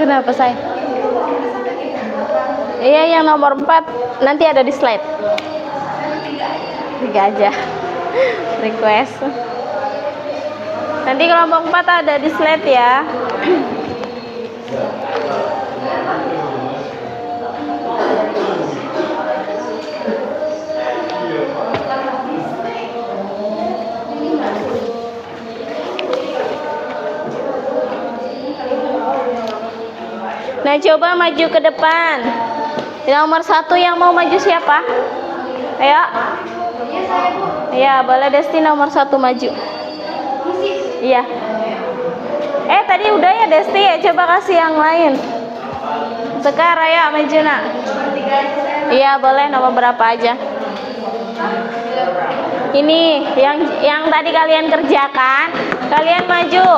Kenapa say? Iya, yang nomor 4 nanti ada di slide. 3 aja. Request. Nanti kelompok 4 ada di slide ya. Nah, coba maju ke depan. Nomor 1 yang mau maju siapa? Ayo. Iya, boleh Desti nomor 1 maju. Iya. Tadi udah ya Desti ya, coba kasih yang lain. Sekarang ya maju nak. Iya, boleh nomor berapa aja. Ini yang tadi kalian kerjakan, kalian maju.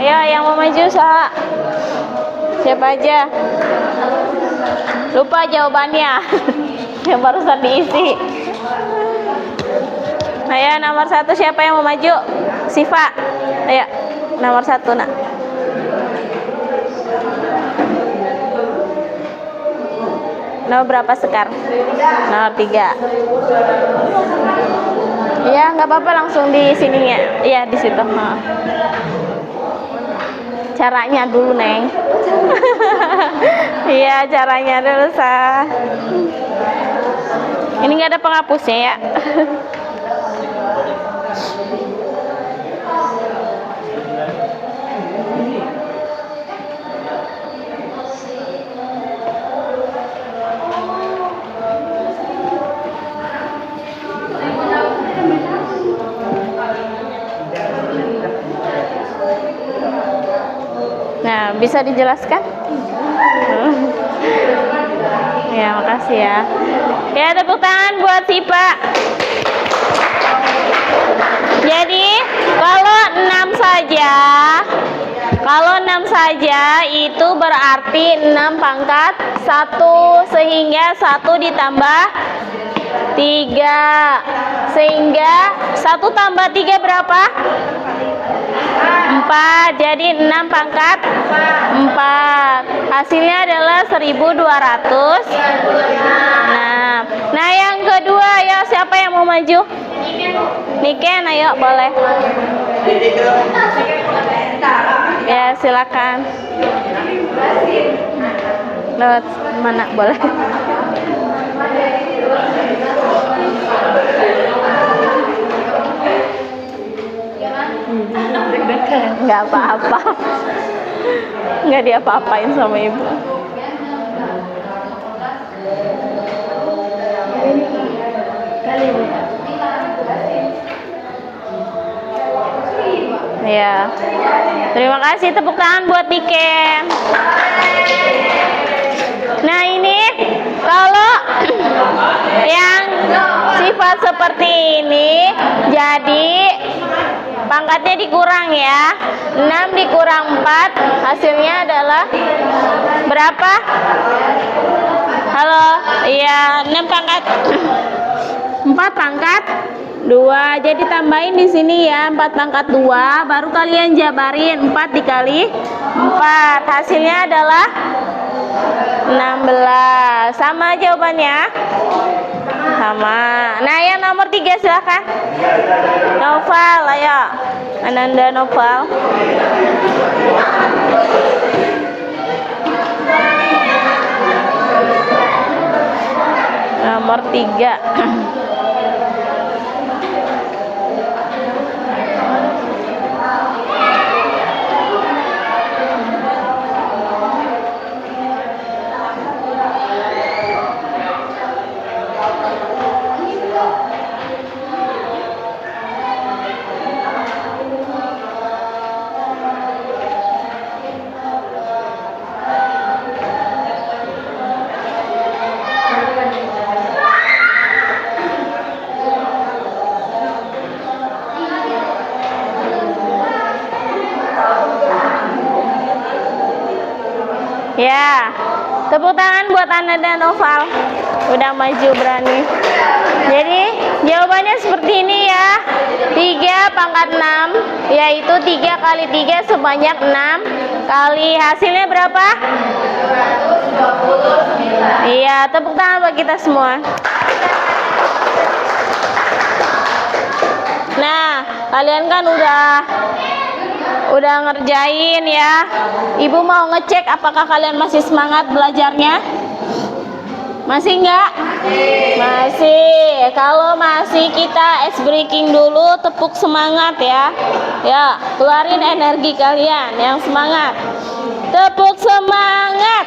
Ayo, yang mau maju siapa aja? Lupa jawabannya. Yang barusan diisi. Ayo, nomor 1 siapa yang mau maju? Siva, ayo nomor 1 nak. Nomor berapa Sekar? Nomor 3. Iya, nggak apa-apa, langsung di sininya. Iya, di situ. Caranya dulu, Neng. Iya, caranya dulu, Sa. Ini nggak ada penghapusnya ya. Nah, bisa dijelaskan? Ya, makasih ya. Ya, tepuk tangan buat Sipa. Jadi, kalau 6 saja itu berarti 6 pangkat 1, sehingga 1 ditambah 3. Sehingga 1 tambah 3 berapa? 4. Jadi 6 pangkat 4. Hasilnya adalah 1200. Nah, yang kedua, ya siapa yang mau maju? Niken, ayo boleh. Ya, silakan. Lewat mana boleh? Nggak apa-apa. Nggak diapa-apain sama ibu. Ya. Terima kasih, tepuk tangan buat Niken. Nah, ini kalau yang sifat seperti ini, jadi pangkatnya dikurang ya. 6 dikurang 4, hasilnya adalah berapa? Halo? Iya, 6 pangkat 4 pangkat 2. Jadi tambahin di sini ya, 4 pangkat 2, baru kalian jabarin 4 dikali 4. Hasilnya adalah 16. Sama jawabannya? Sama. Nah, yang nomor 3 silakan. Noval, ayo. Ananda Noval. Nomor 3. Ya, tepuk tangan buat Anda dan Noval. Udah maju berani. Jadi jawabannya seperti ini ya. 3 pangkat 6, yaitu 3 kali 3 sebanyak 6 kali. Hasilnya berapa? 129. Iya, tepuk tangan buat kita semua. Nah, kalian kan udah ngerjain ya. Ibu mau ngecek apakah kalian masih semangat belajarnya? Masih enggak? Masih. Kalau masih, kita ice breaking dulu, tepuk semangat ya. Ya, keluarin energi kalian yang semangat. Tepuk semangat.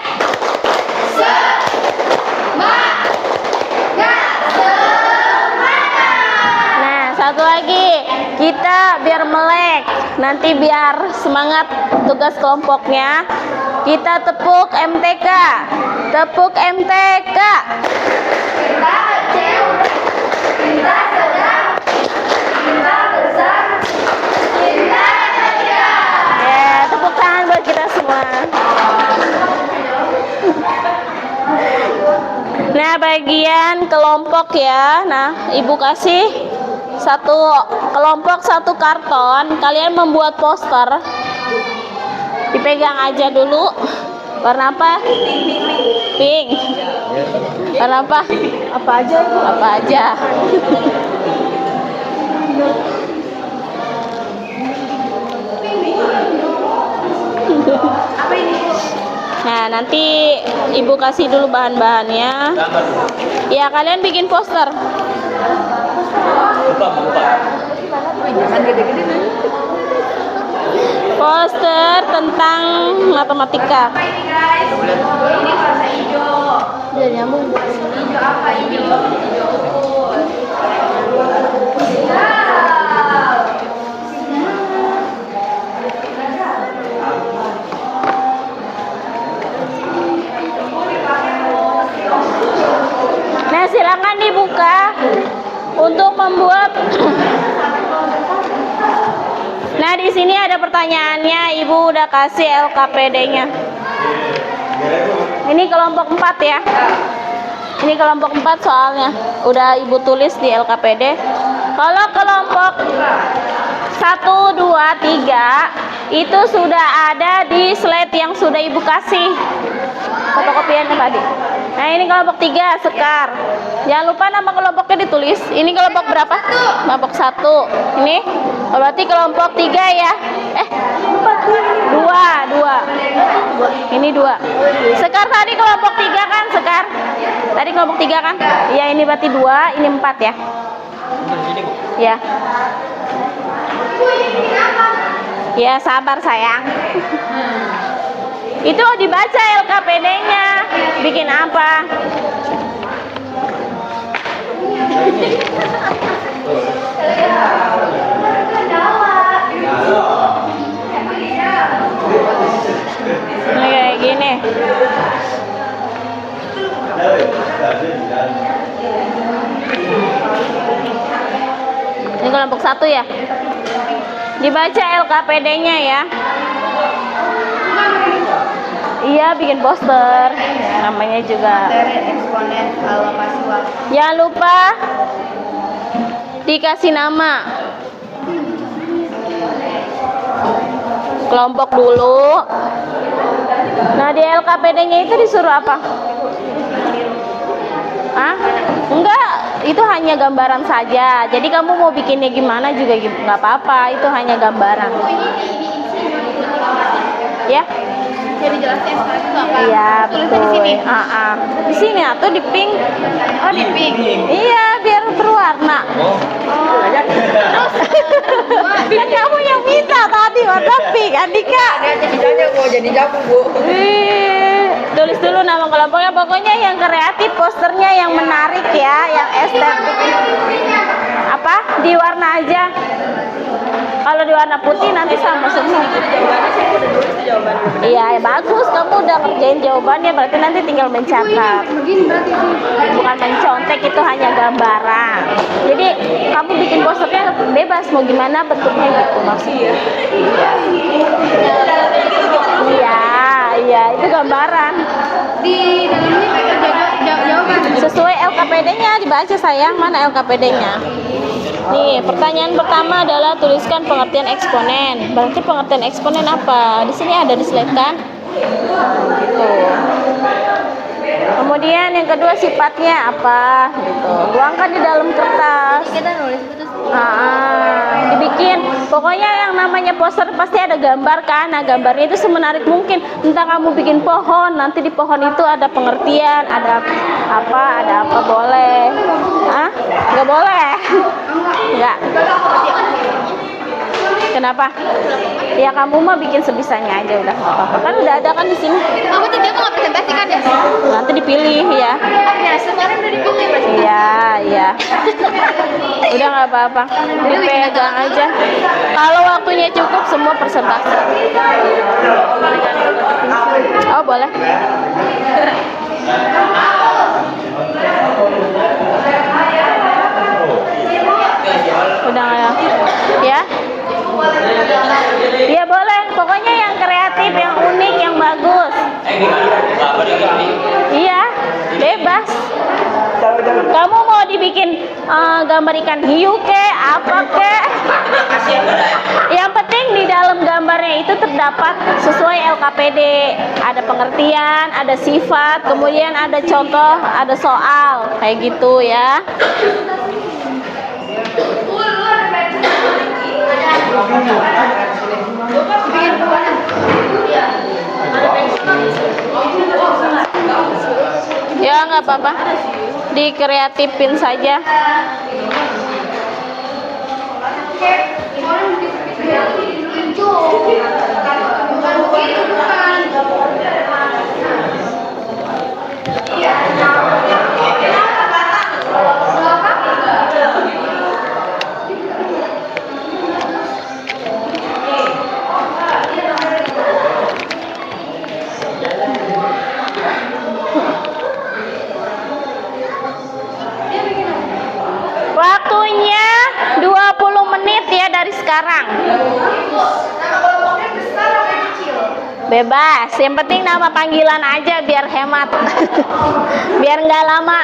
Nah, satu lagi, kita biar melek, nanti biar semangat tugas kelompoknya, kita tepuk MTK. Tepuk MTK. Kita kecil, kita sedang, kita besar, kita kecil. Ya, tepuk tangan buat kita semua. Nah, bagian kelompok ya. Nah, Ibu kasih satu kelompok 1 karton, kalian membuat poster. Dipegang aja dulu. Warna apa? Pink. Warna apa? Apa aja? Apa aja? Nah, nanti ibu kasih dulu bahan-bahannya. Ya, kalian bikin poster. Jangan gede-gede nih. Poster tentang matematika. Ini warna hijau. Udah nyambung. Hijau apa? Hijau. Nah, silakan dibuka untuk membuat. Nah, di sini ada pertanyaannya. Ibu udah kasih LKPD-nya. Ini kelompok 4 ya. Ini kelompok 4 soalnya. Udah ibu tulis di LKPD. Kalau kelompok 1, 2, 3 itu sudah ada di slide yang sudah ibu kasih. Fotokopiannya tadi. Nah, ini kelompok 3, Sekar. Jangan lupa nama kelompoknya ditulis. Ini kelompok berapa? Kelompok 1. Ini berarti kelompok 3 ya. 2. Ini 2. Sekar tadi kelompok 3 kan, Sekar? Tadi kelompok 3 kan? Iya, ini berarti 2, ini 4 ya. Ya. Ya, sabar sayang. Itu dibaca LKPD-nya. Bikin apa? Ini kayak gini. Ini kelompok 1 ya. Dibaca LKPD-nya ya. Iya, bikin poster. Namanya juga. Eksponen alokasi waktu. Jangan lupa dikasih nama. Kelompok dulu. Nah, di LKPD-nya itu disuruh apa? Hah? Enggak, itu hanya gambaran saja. Jadi kamu mau bikinnya gimana juga nggak apa-apa. Itu hanya gambaran. Ya? Jadi jelasnya sekarang itu apa? Iya, Tulisnya betul. di sini. Di sini atau di pink? Oh, di pink. Iya, biar berwarna. Kan kamu yang minta tadi warna pink, Andika. Ceritanya mau jadi jamu, Bu. Tulis dulu nama kelompoknya. Pokoknya yang kreatif, posternya yang menarik ya, yang estetik. Apa? Di warna aja. Kalau di warna putih nanti sama semua. Iya, bagus. Kamu udah kerjain jawabannya, berarti nanti tinggal mencatat. Bukan mencontek, itu hanya gambaran. Jadi kamu bikin posternya bebas, mau gimana bentuknya gitu maksudnya. Iya, itu gambaran. Di dalamnya jawaban. Sesuai LKPD-nya dibaca sayang, mana LKPD-nya? Nih, pertanyaan pertama adalah tuliskan pengertian eksponen. Berarti pengertian eksponen apa? Di sini ada di slide kan? Gitu. Kemudian yang kedua sifatnya apa? Gitu. Tuangkan di dalam kertas. Kita nulis itu. Dibikin. Pokoknya yang namanya poster pasti ada gambar kan? Nah, gambarnya itu semenarik mungkin. Entah kamu bikin pohon, nanti di pohon itu ada pengertian, ada apa boleh. Hah? Nggak boleh. Enggak. Kenapa? Ya kamu mah bikin sebisanya aja udah nggak apa-apa. Kan udah ada kan di sini. Kamu tadi aku nggak presentasikan ya? Nanti dipilih ya. Ya, sekarang udah dipilih presentasi. Iya. Udah nggak apa-apa. Dipegang aja. Kalau waktunya cukup semua presentasi. Oh boleh. Udah nggak ya? Ya? Iya boleh. Pokoknya yang kreatif, yang unik, yang bagus. Iya, bebas. Kamu mau dibikin gambar ikan hiu ke apa ke? Yang penting di dalam gambarnya itu terdapat sesuai LKPD. Ada pengertian, ada sifat, kemudian ada contoh, ada soal, kayak gitu ya. Ya nggak apa-apa, dikreatifin saja. Waktunya 20 menit ya dari sekarang. Bebas, yang penting nama panggilan aja biar hemat. Biar nggak lama.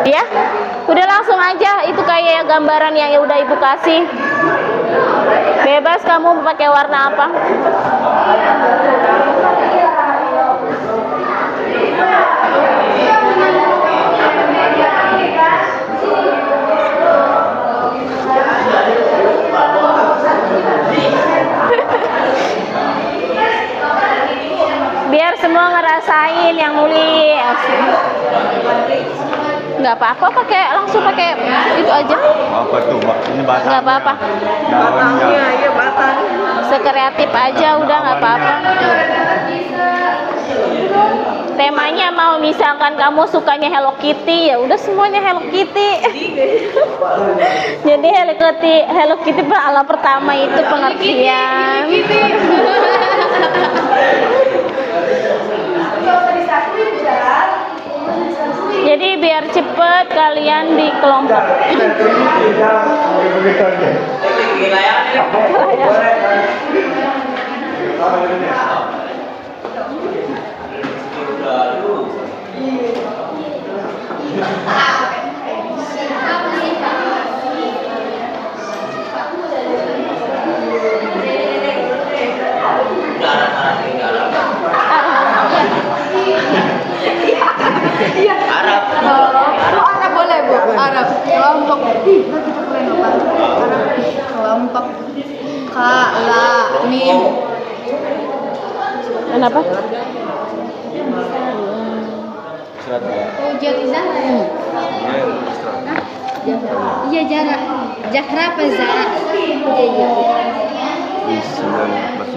Ya, udah langsung aja, itu kayak gambaran yang udah Ibu kasih. Bebas kamu pakai warna apa. Biar semua ngerasain yang nulis. Nggak apa-apa, langsung pakai itu aja. Apa tuh, Mbak? Ini batang. Nggak apa-apa. Batangnya. Iya batang. Sekreatif aja udah nggak apa-apa. Temanya mau misalkan kamu sukanya Hello Kitty, ya udah semuanya Hello Kitty. Jadi Hello Kitty ala pertama itu pengertian. Jadi biar cepet kalian di kelompok. Arab. Oh, Arab boleh, Bu. Arab. Kelompok. Ih, kita keren loh, Pak. Arab. Kelompok. Ka, la, mim. Kenapa? Oh, jatizan. Iya, jarak. Jahra apa Zara? Iya.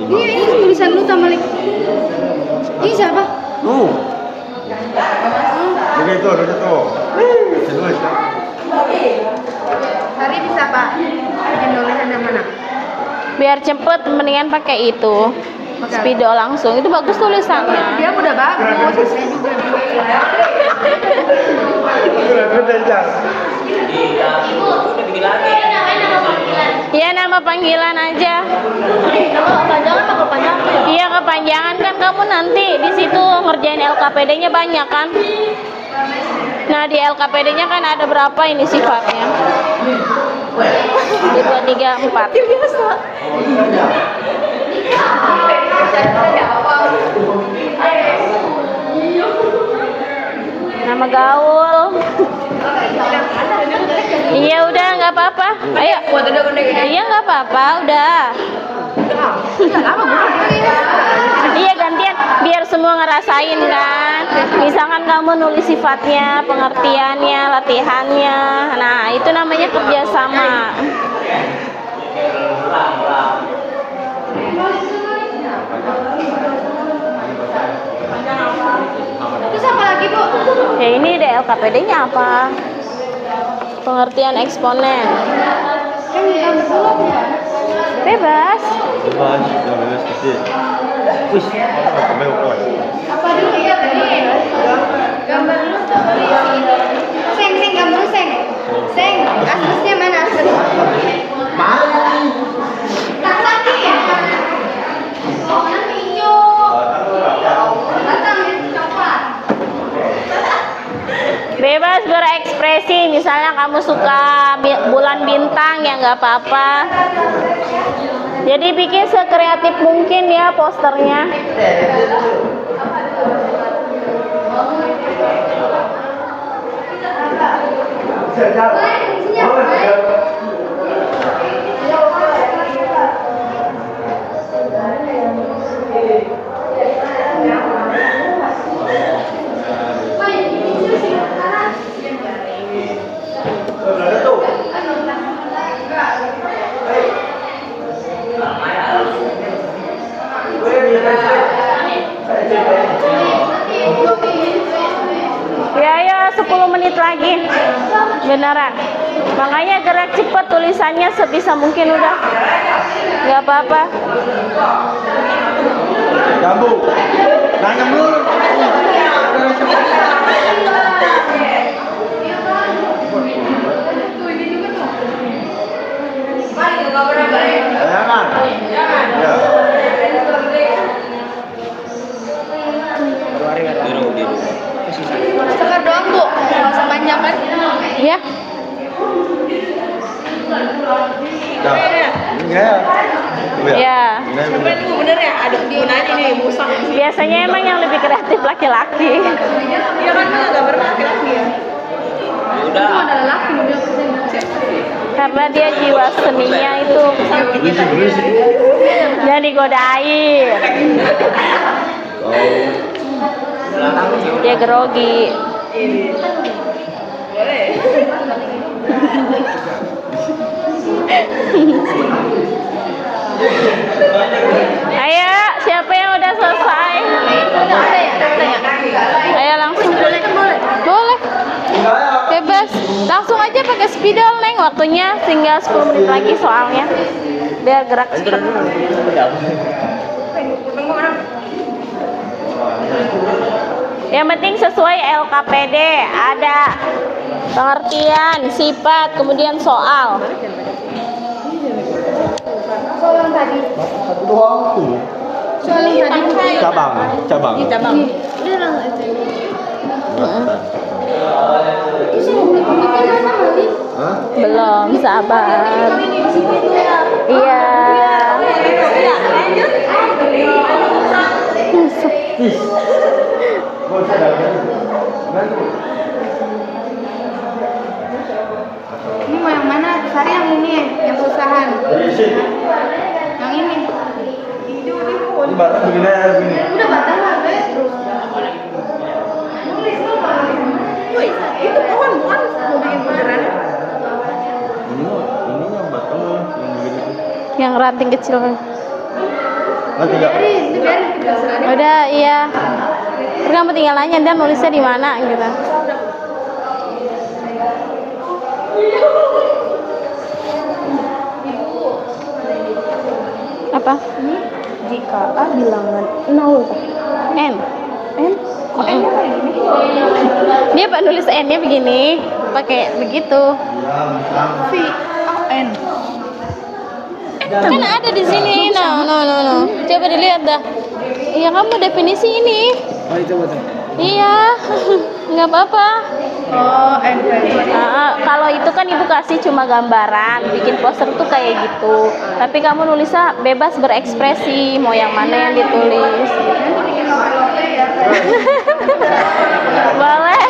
Iya, ini tulisan lu Tamalik. Ini siapa? Begitu. Terus. Hari bisa, Pak. Bikin tulisan yang mana? Biar cepet mendingan pakai itu. Speedo langsung. Itu bagus tulisannya. Dia udah bagus. Saya juga. Iya, nama panggilan aja. Iya, kepanjangan kan kamu nanti di situ ngerjain LKPD-nya banyak kan? Nah, di LKPD-nya kan ada berapa ini sifatnya? 1, 2, 3, 4. Biasa. Nama gaul. Iya udah nggak apa-apa. Ayo. Iya nggak apa-apa udah. Iya gantian biar semua ngerasain kan. Misalkan kamu nulis sifatnya, pengertiannya, latihannya. Nah itu namanya kerjasama. Terus apa lagi, Bu? Ya ini deh LKPD-nya apa? Pengertian eksponen. Bebas. Apa dulu ya tadi? Gambar dulu. Seng, gambar dulu, Seng. Seng, asesnya mana asesnya? Tak sakit ya? Batang hijau. Batang coklat. kamu suka bulan bintang ya nggak apa-apa. Jadi bikin sekreatif mungkin ya posternya. Ya, ya 10 menit lagi. Beneran. Makanya gerak cepat, tulisannya sebisa mungkin udah. Nggak apa-apa. Jambu. Nanya dulu. Jangan. Ya. Sekar doang bu, nggak usah panjang kan? Ya. Ya. Ya. Sampai itu bener ya, ada gunanya nih musang. Biasanya emang yang lebih kreatif laki-laki. Iya kan nggak pernah laki-laki ya. Udah. Itu ada laki mobil Karena dia jiwa seninya itu. Jangan digodain. Dia grogi. Ayo, siapa yang udah selesai? Ayo langsung. Boleh. Bebas. Langsung aja pakai spidol, Neng. Waktunya tinggal 10 menit lagi soalnya. Biar gerak cepat. Yang penting sesuai LKPD, ada pengertian, sifat, kemudian soal. soal yang tadi. Doang tuh. Soal yang tadi. Cabang. Udah langsung aja. Hah? Belum, sabar. Iya. Ini mau yang mana? Sari yang ini, yang susahan. Yang ini. Ini batas begini ya, begini. Udah batal lah, Be. Terus. Woi, itu kawan bukan mau bikin beneran. Ini yang batas yang begini tuh. Yang ranting kecil. Nanti enggak. Biarin kita serani. Udah, iya. Kamu tinggal nanya dan nulisnya di mana gitu. Apa? Jika A bilangan 0 N. N? Kok N? Dia Pak nulis N-nya begini, pakai begitu. V N. Kan ada di sini. No. Coba dilihat dah. Iya, kamu definisi ini. Oh, itu betul. Iya. Nggak apa-apa. Oh, N. Kalau itu kan ibu kasih cuma gambaran, bikin poster tuh kayak gitu. Tapi kamu nulisnya bebas berekspresi, mau yang mana yang ditulis. Boleh.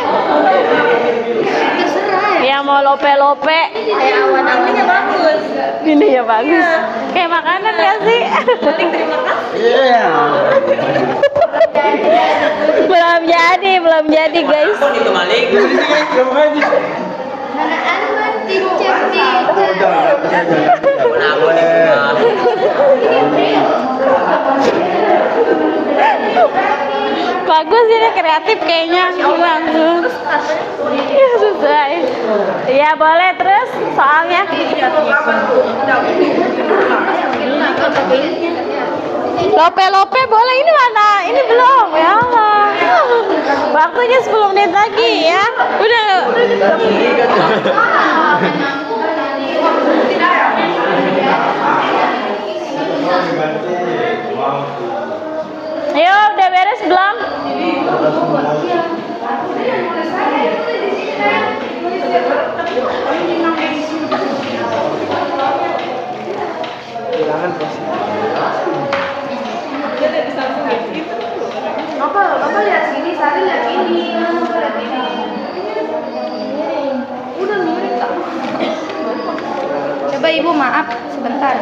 Yang mau lope-lope. Kayak awan-awannya bagus. Ini ya bagus. Kayak makanan gak sih? Terima kasih. Iya. belum jadi guys. Anak-anak teacher. Bagus ini, kreatif kayaknya. Langsung. Ya, sesuai. Ya boleh, terus soalnya. Lope-lope boleh, ini mana? Ini belum, ya Allah. Waktunya 10 menit lagi ya. Udah. Ayo, udah beres belum? maaf, sebentar.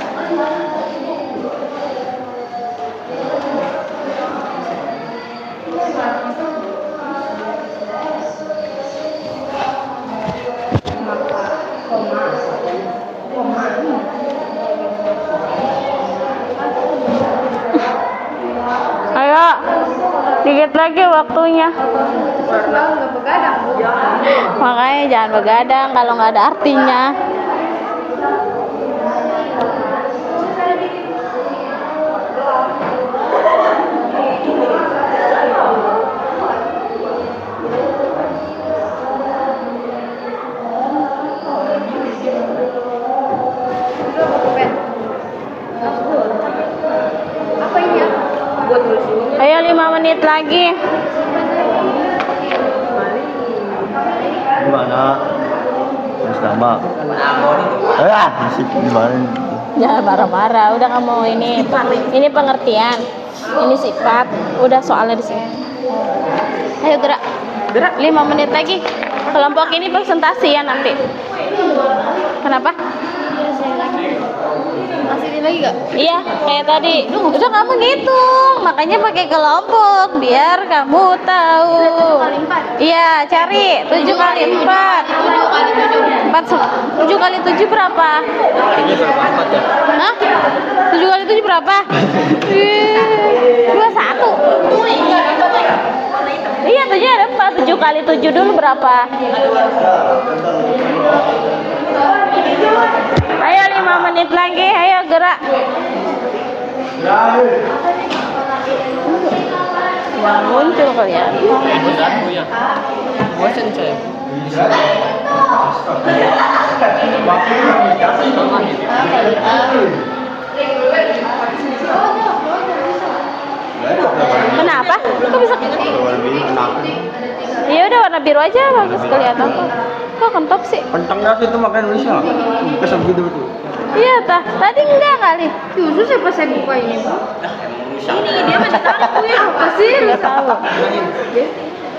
Ayo, dikit lagi waktunya. Nggak begadang. Makanya jangan begadang kalau nggak ada artinya. Apa ini ya? Buat tulis dulu. Ayo 5 menit lagi. Gimana? Terus lama. Masih gimana? Jangan marah-marah. Udah kamu ini pengertian. Ini sifat. Udah soalnya di sini. Ayo gerak. 5 menit lagi. Kelompok ini presentasi ya nanti. Kenapa? Masih ini lagi gak? Iya, kayak tadi. Udah kamu ngitung, makanya pakai kelompok biar kamu tahu. 7 kali 4. Iya, cari 7 kali 4. 7 kali 7 berapa? Hah? 7 kali 7 berapa? 21. Iya, 7 ada 4. 7 kali 7 dulu berapa? Ayo 5 menit lagi, ayo gerak. Yang muncul kali ya. Kenapa? Kok bisa? Ya udah warna biru aja bagus kelihatan kok. Kok kentop sih? Kentang nasi itu makan Indonesia. Kesel gitu betul. Iya tah, tadi enggak kali. Justru siapa saya buka ini, Bang? Ini dia mah tahu ya. Apa sih? Nggak tahu.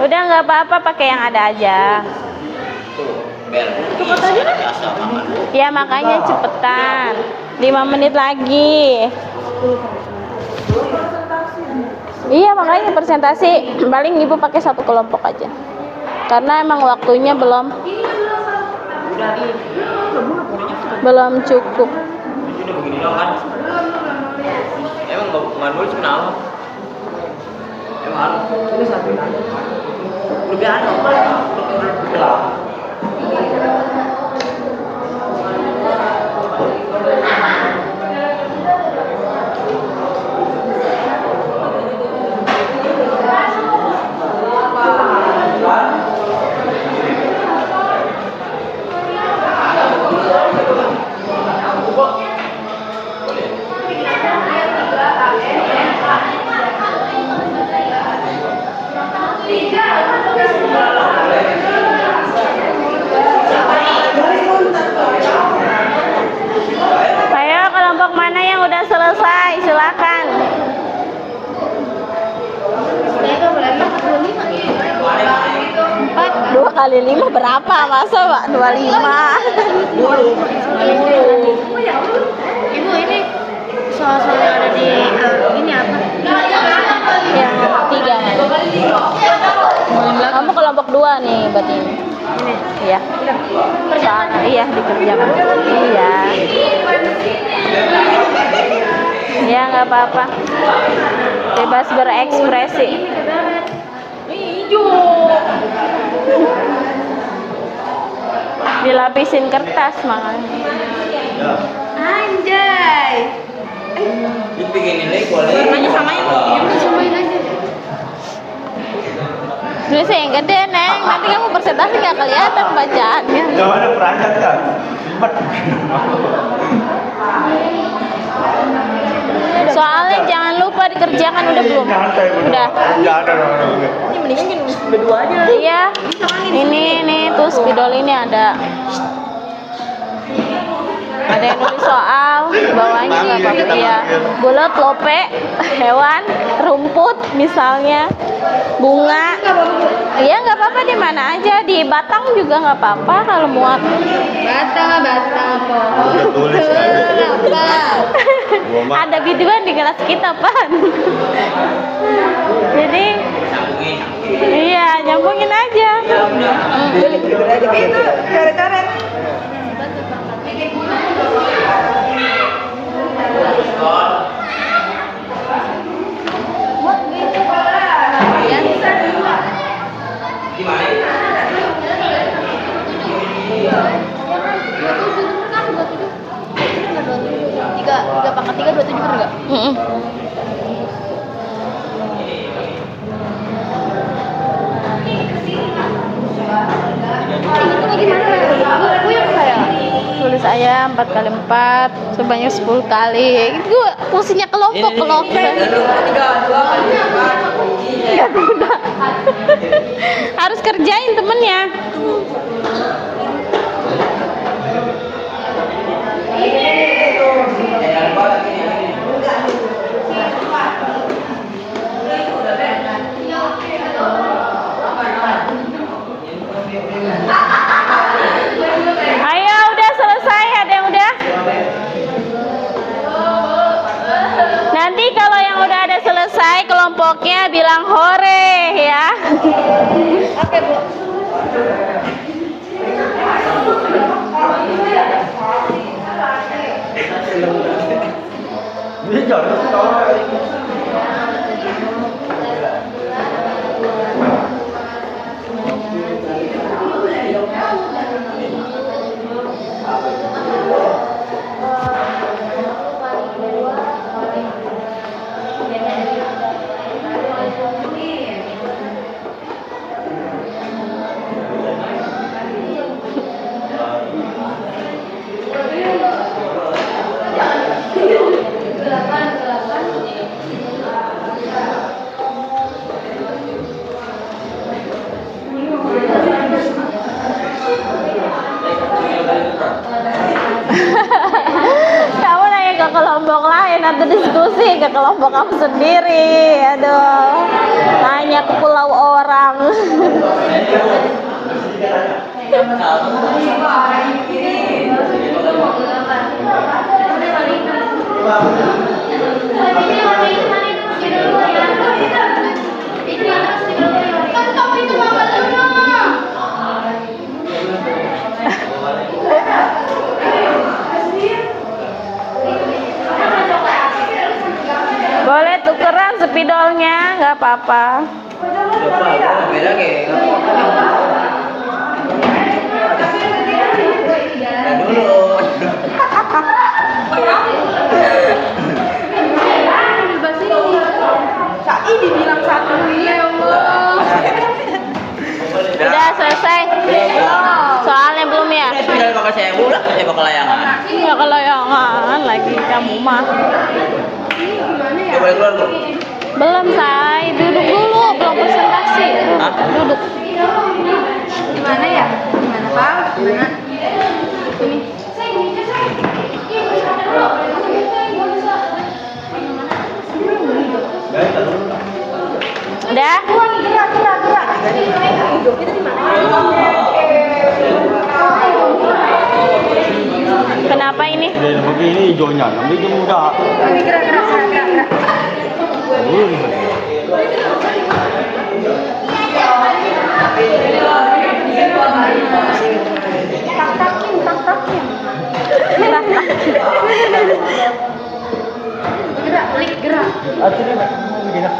Udah nggak apa-apa, pakai yang ada aja. Ya makanya cepetan. 5 menit lagi. Iya makanya presentasi paling ibu pakai satu kelompok aja. Karena emang waktunya belum cukup. Emang nggak nulis kenapa? Emang tulis satu lebih Ayo kelompok mana yang udah selesai, silakan. Saya kan boleh 4. 2 kali 5 berapa? Masa Pak 25? Ibu ini soal-soal yang ada di ini apa? Yang 3. Kamu kelompok 2 nih berarti ini. Iya. Soalnya iya dikerjakan. Iya. Ya nggak apa-apa. Bebas berekspresi. Dilapisin kertas makanya. Anjay. bikin nilai boleh. Warnanya samain. Samain aja. Tulisnya yang gede, Neng. Nanti kamu presentasi nggak kelihatan bacaannya. Jangan ada perangkat kan. Ribet. Soalnya jangan lupa dikerjakan, udah belum? Udah. Jangan ada. Ini mendingan berdua aja. Iya. Ini nih tuh spidol ini ada. Ada yang nulis soal, bawahnya nggak apa-apa ya. Bulat, lope, hewan, rumput misalnya, bunga. Iya nggak apa-apa di mana aja, di batang juga nggak apa-apa kalau muat. Batang pohon. Tulis Ada biduan di kelas kita, Pan. Jadi, iya, nyambungin aja. Itu coret-coret. Tiga pangkat 3 27 bener nggak? Hitungnya gimana? Puyeng saya. Tulis aja 4 kali 4 sebanyak 10 kali. Itu fungsinya kelompok. Nggak guna. Harus kerjain temennya. Ayo, udah selesai. Ada yang udah? Nanti kalau yang udah ada selesai kelompoknya bilang hore ya. Oke, Bu. Ini jangan ketawa. Kamu nanya ke kelompok lain atau diskusi ke kelompok kamu sendiri. Aduh, nanya ke pulau orang. Boleh tukeran spidolnya, nggak apa-apa. Beda kayak dulu. Cai dibilang satu ya Allah. Udah selesai. Soalnya belum ya? Spidol bakal saya ulang, saya bakal layangan. Ya kalau yang lagi kamu mah. Coba boleh keluar, Bu. Belum, Say. Duduk dulu, belum presentasi. Hah? Duduk. Gimana ya? Gimana, Pak? Gimana? Ini. Udah? Kenapa ini? Udah begini hijaunya, nanti dia muda. Ini gerak. Gerak. Akhirnya begini.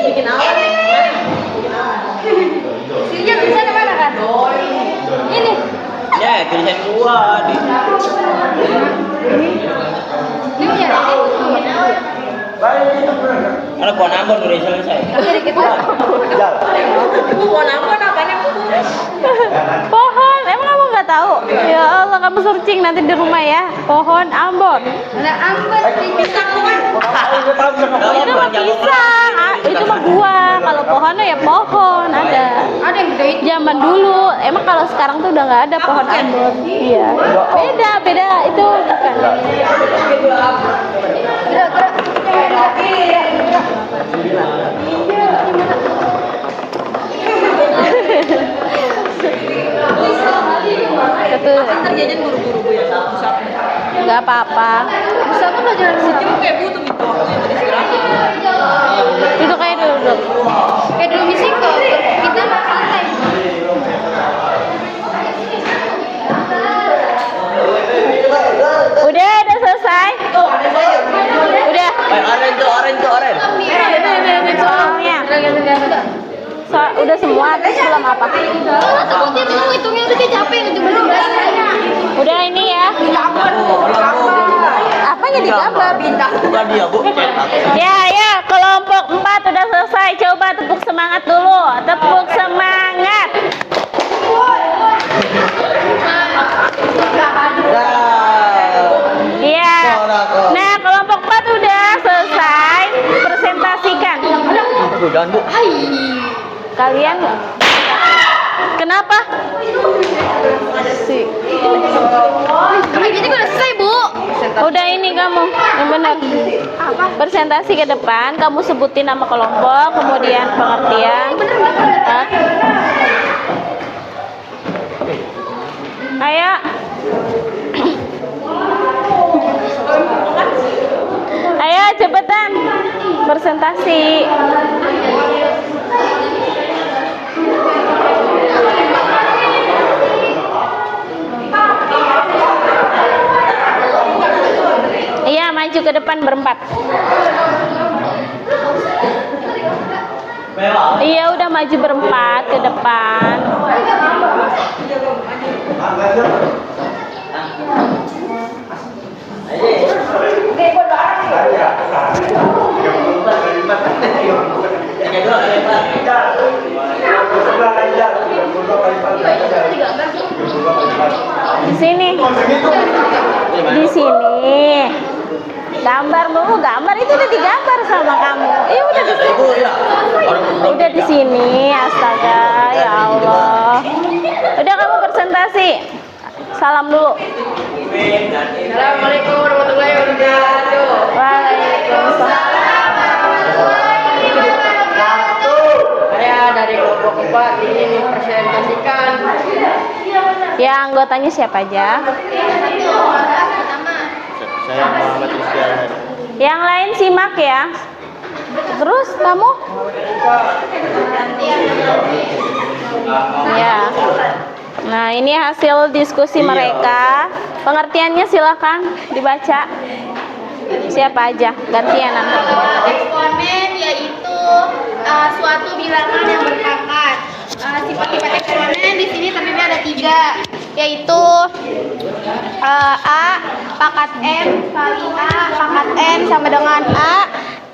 Bikin apa? Sini tulisannya mana kan? Ini. Ya, tulisan gua di. Ini punya Mana pohon Ambon udah selesai. Pohon Ambon apanya? Pohon, emang kamu nggak tahu? Ya Allah, kamu searching nanti di rumah ya. Pohon Ambon. Ada Ambon di pisang kan? Itu mah pisang, itu mah buah. Kalau pohonnya ya pohon ada. Ada yang gede itu. Zaman dulu, emang kalau sekarang tuh udah nggak ada pohon Ambon. Iya. Beda itu bukan. Gerak. Satu. Terjadian buru-buru. Gak apa-apa. Bisa tuh pelajaran Cuma kayak butuh gitu waktu yang tadi istirahat. Duduk aja duduk. kayak dulu musical. Kita nggak santai. Udah selesai. Udah. Orange. Soalnya. Udah semua terus belum apa? Takutnya mau hitungnya udah dia capek cuma Udah ini ya. Apanya digambar? Bukan dia, Bu. Ya, kelompok 4 udah selesai. Coba tepuk semangat dulu. Tepuk semangat. Iya. Nah, kelompok 4 udah selesai. Presentasikan. Jangan, Bu. Kalian kenapa? Ini juga udah selesai, Bu. Udah ini kamu yang benar. Presentasi ke depan, kamu sebutin nama kelompok, kemudian pengertian. Hah? Ayo. Ayo cepetan. Presentasi. Iya, maju ke depan berempat. Iya, udah maju berempat ke depan. Di sini. Di sini. Gambar dulu, gambar itu udah digambar sama kamu. Iya udah di sini. Udah di sini, astaga, ya Allah. Udah kamu presentasi. Salam dulu. Assalamualaikum warahmatullahi wabarakatuh. Waalaikumsalam. Saya dari kelompok 4 ingin mempresentasikan. Ya, anggotanya siapa aja? Saya Muhammad Rizkyal. Yang lain simak ya. Terus kamu? Ya. Nah, ini hasil diskusi mereka. Pengertiannya silakan dibaca. Siapa aja? Gantian nanti. Eksponen yaitu suatu bilangan yang berpangkat. Sifat-sifat eksponen di sini terdiri ada 3, yaitu A pangkat M kali A pangkat N sama dengan A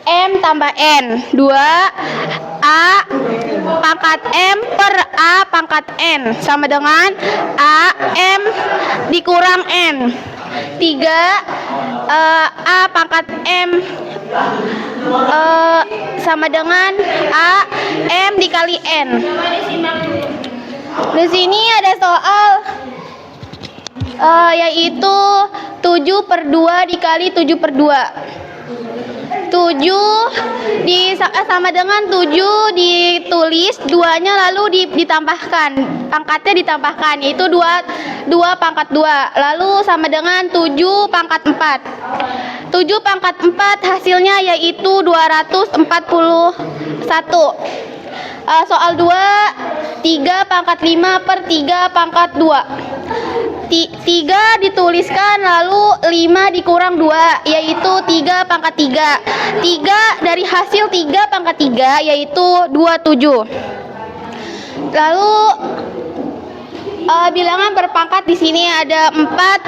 M tambah N. 2 A pangkat M per A pangkat N sama dengan A M dikurang N. 3 A pangkat M sama dengan A M dikali N. Di sini ada soal yaitu 7/2 dikali 7/2. 7 sama dengan 7 ditulis, 2-nya lalu ditambahkan, pangkatnya ditambahkan, yaitu 2 pangkat 2, lalu sama dengan 7 pangkat 4. 7 pangkat 4 hasilnya yaitu 241. Soal 2, 3 pangkat 5 per 3 pangkat 2. 3 dituliskan lalu 5 dikurang 2 yaitu 3 pangkat 3. 3 dari hasil 3 pangkat 3 yaitu 27. Lalu bilangan berpangkat di sini ada 4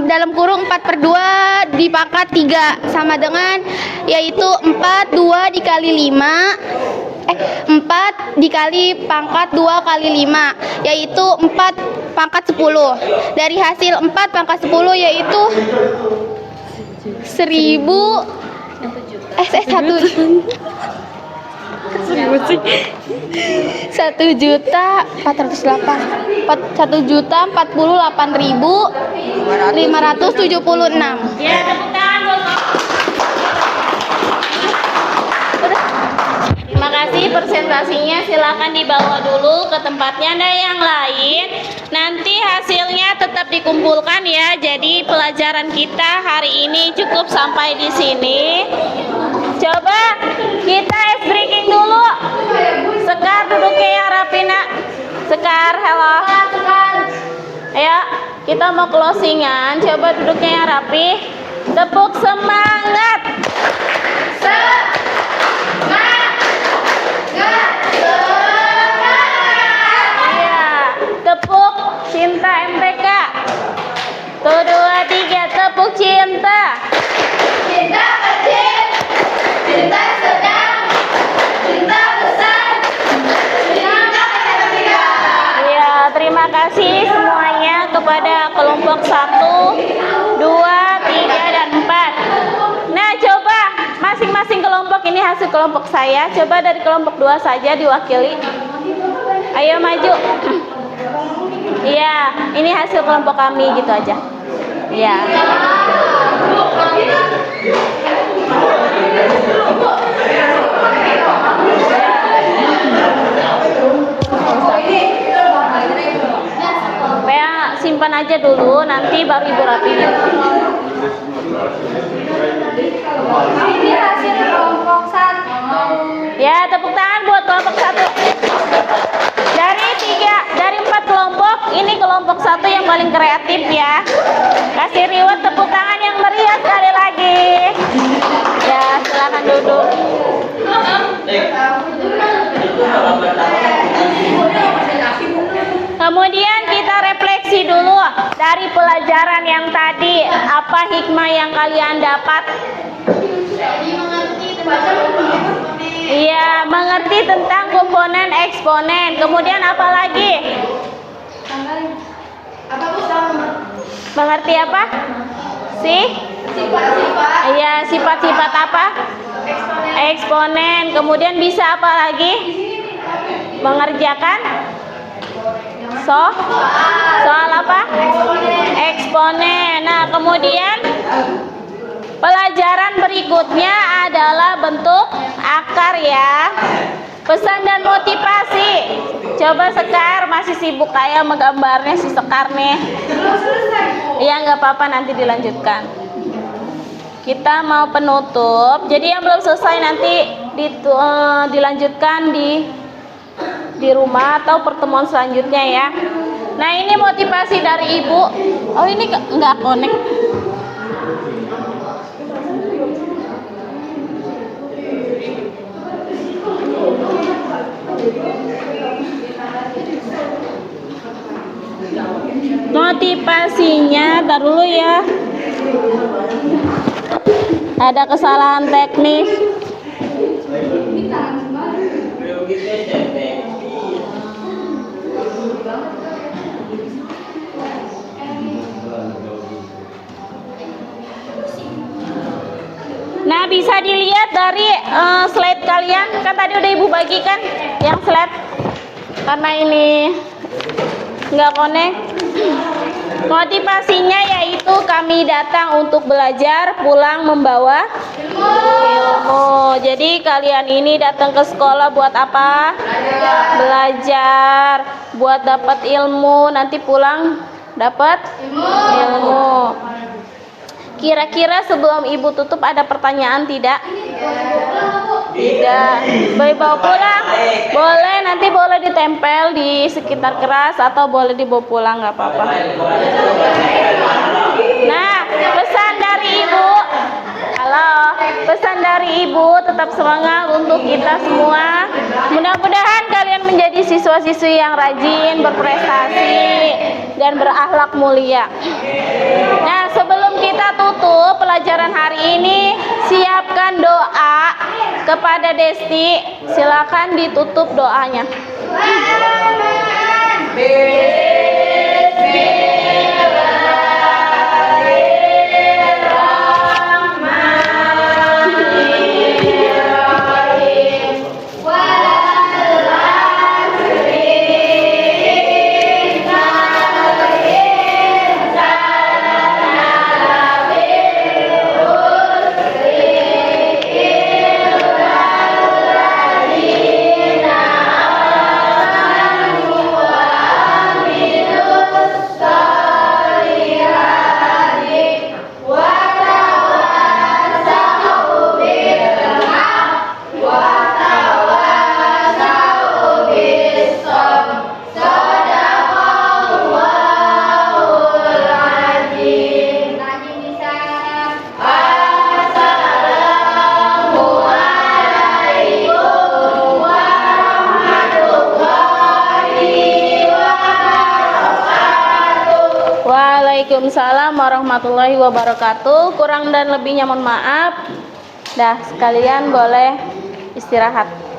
dalam kurung 4/2 dipangkat 3 sama dengan yaitu 4 dikali 5 4 dikali pangkat 2 kali 5 yaitu 4 pangkat 10. Dari hasil 4 pangkat 10 yaitu 1.048.576. Ya, tepuk tangan buat kamu. Terima kasih. kasih presentasinya, silakan dibawa dulu ke tempatnya. Ada yang lain, nanti hasilnya tetap dikumpulkan ya. Jadi pelajaran kita hari ini cukup sampai di sini. Coba kita ice breaking dulu. Sekar duduknya yang rapi nak. Sekar, hello. Ayo, kita mau closingan. Coba duduknya yang rapi. Tepuk semangat. Iya, tepuk cinta MTK. 1, 2, 3, tepuk cinta. Cinta kecil, cinta sedang, cinta besar, cinta ketiga. Iya, terima kasih semuanya kepada kelompok 1, 2, 3, dan 4. Nah, coba masing-masing kelompok, ini hasil kelompok saya. Coba dari kelompok 2 saja diwakili. Ayo maju. Iya, ini hasil kelompok kami gitu aja. Iya. Supaya simpan aja dulu, nanti baru ibu rapiin. Ini hasil kelompok 1. Ya, tepuk tangan buat kelompok 1. Dari 4 kelompok, ini kelompok 1 yang paling kreatif ya. Kasih reward tepuk tangan yang meriah sekali lagi. Ya, silakan duduk. Kemudian kita refleksi dulu dari pelajaran yang tadi, apa hikmah yang kalian dapat? Iya, mengerti tentang komponen eksponen. Kemudian apa lagi? Mengerti apa? Sifat-sifat. Iya, sifat-sifat apa? Eksponen. Kemudian bisa apa lagi? Mengerjakan soal apa? Eksponen. Nah, kemudian pelajaran berikutnya adalah bentuk akar ya. Pesan dan motivasi. Coba Sekar, masih sibuk kayak menggambarnya si Sekar nih. Iya, nggak apa-apa, nanti dilanjutkan. Kita mau penutup. Jadi yang belum selesai nanti dilanjutkan di rumah atau pertemuan selanjutnya ya. Nah, ini motivasi dari ibu. Oh, ini nggak connect. Motivasinya, tar dulu ya. Ada kesalahan teknis. Nah, bisa dilihat dari slide kalian. Kan tadi udah ibu bagikan yang slide. Karena ini nggak connect. Motivasinya yaitu kami datang untuk belajar, pulang membawa ilmu. Jadi kalian ini datang ke sekolah buat apa? Belajar, buat dapat ilmu, nanti pulang dapat ilmu. Kira-kira sebelum ibu tutup ada pertanyaan tidak? Tidak. Boleh bawa pulang? Boleh, nanti boleh ditempel di sekitar kelas atau boleh dibawa pulang, nggak apa-apa. Nah, pesan dari ibu. Halo, pesan dari ibu tetap semangat untuk kita semua. Mudah-mudahan kalian menjadi siswa-siswi yang rajin, berprestasi, dan berakhlak mulia. Nah, sebelum kita tutup pelajaran hari ini, siapkan doa kepada Desti. Silakan ditutup doanya. Waalaikumsalam warahmatullahi wabarakatuh. Kurang dan lebihnya mohon maaf. Dah, sekalian boleh istirahat.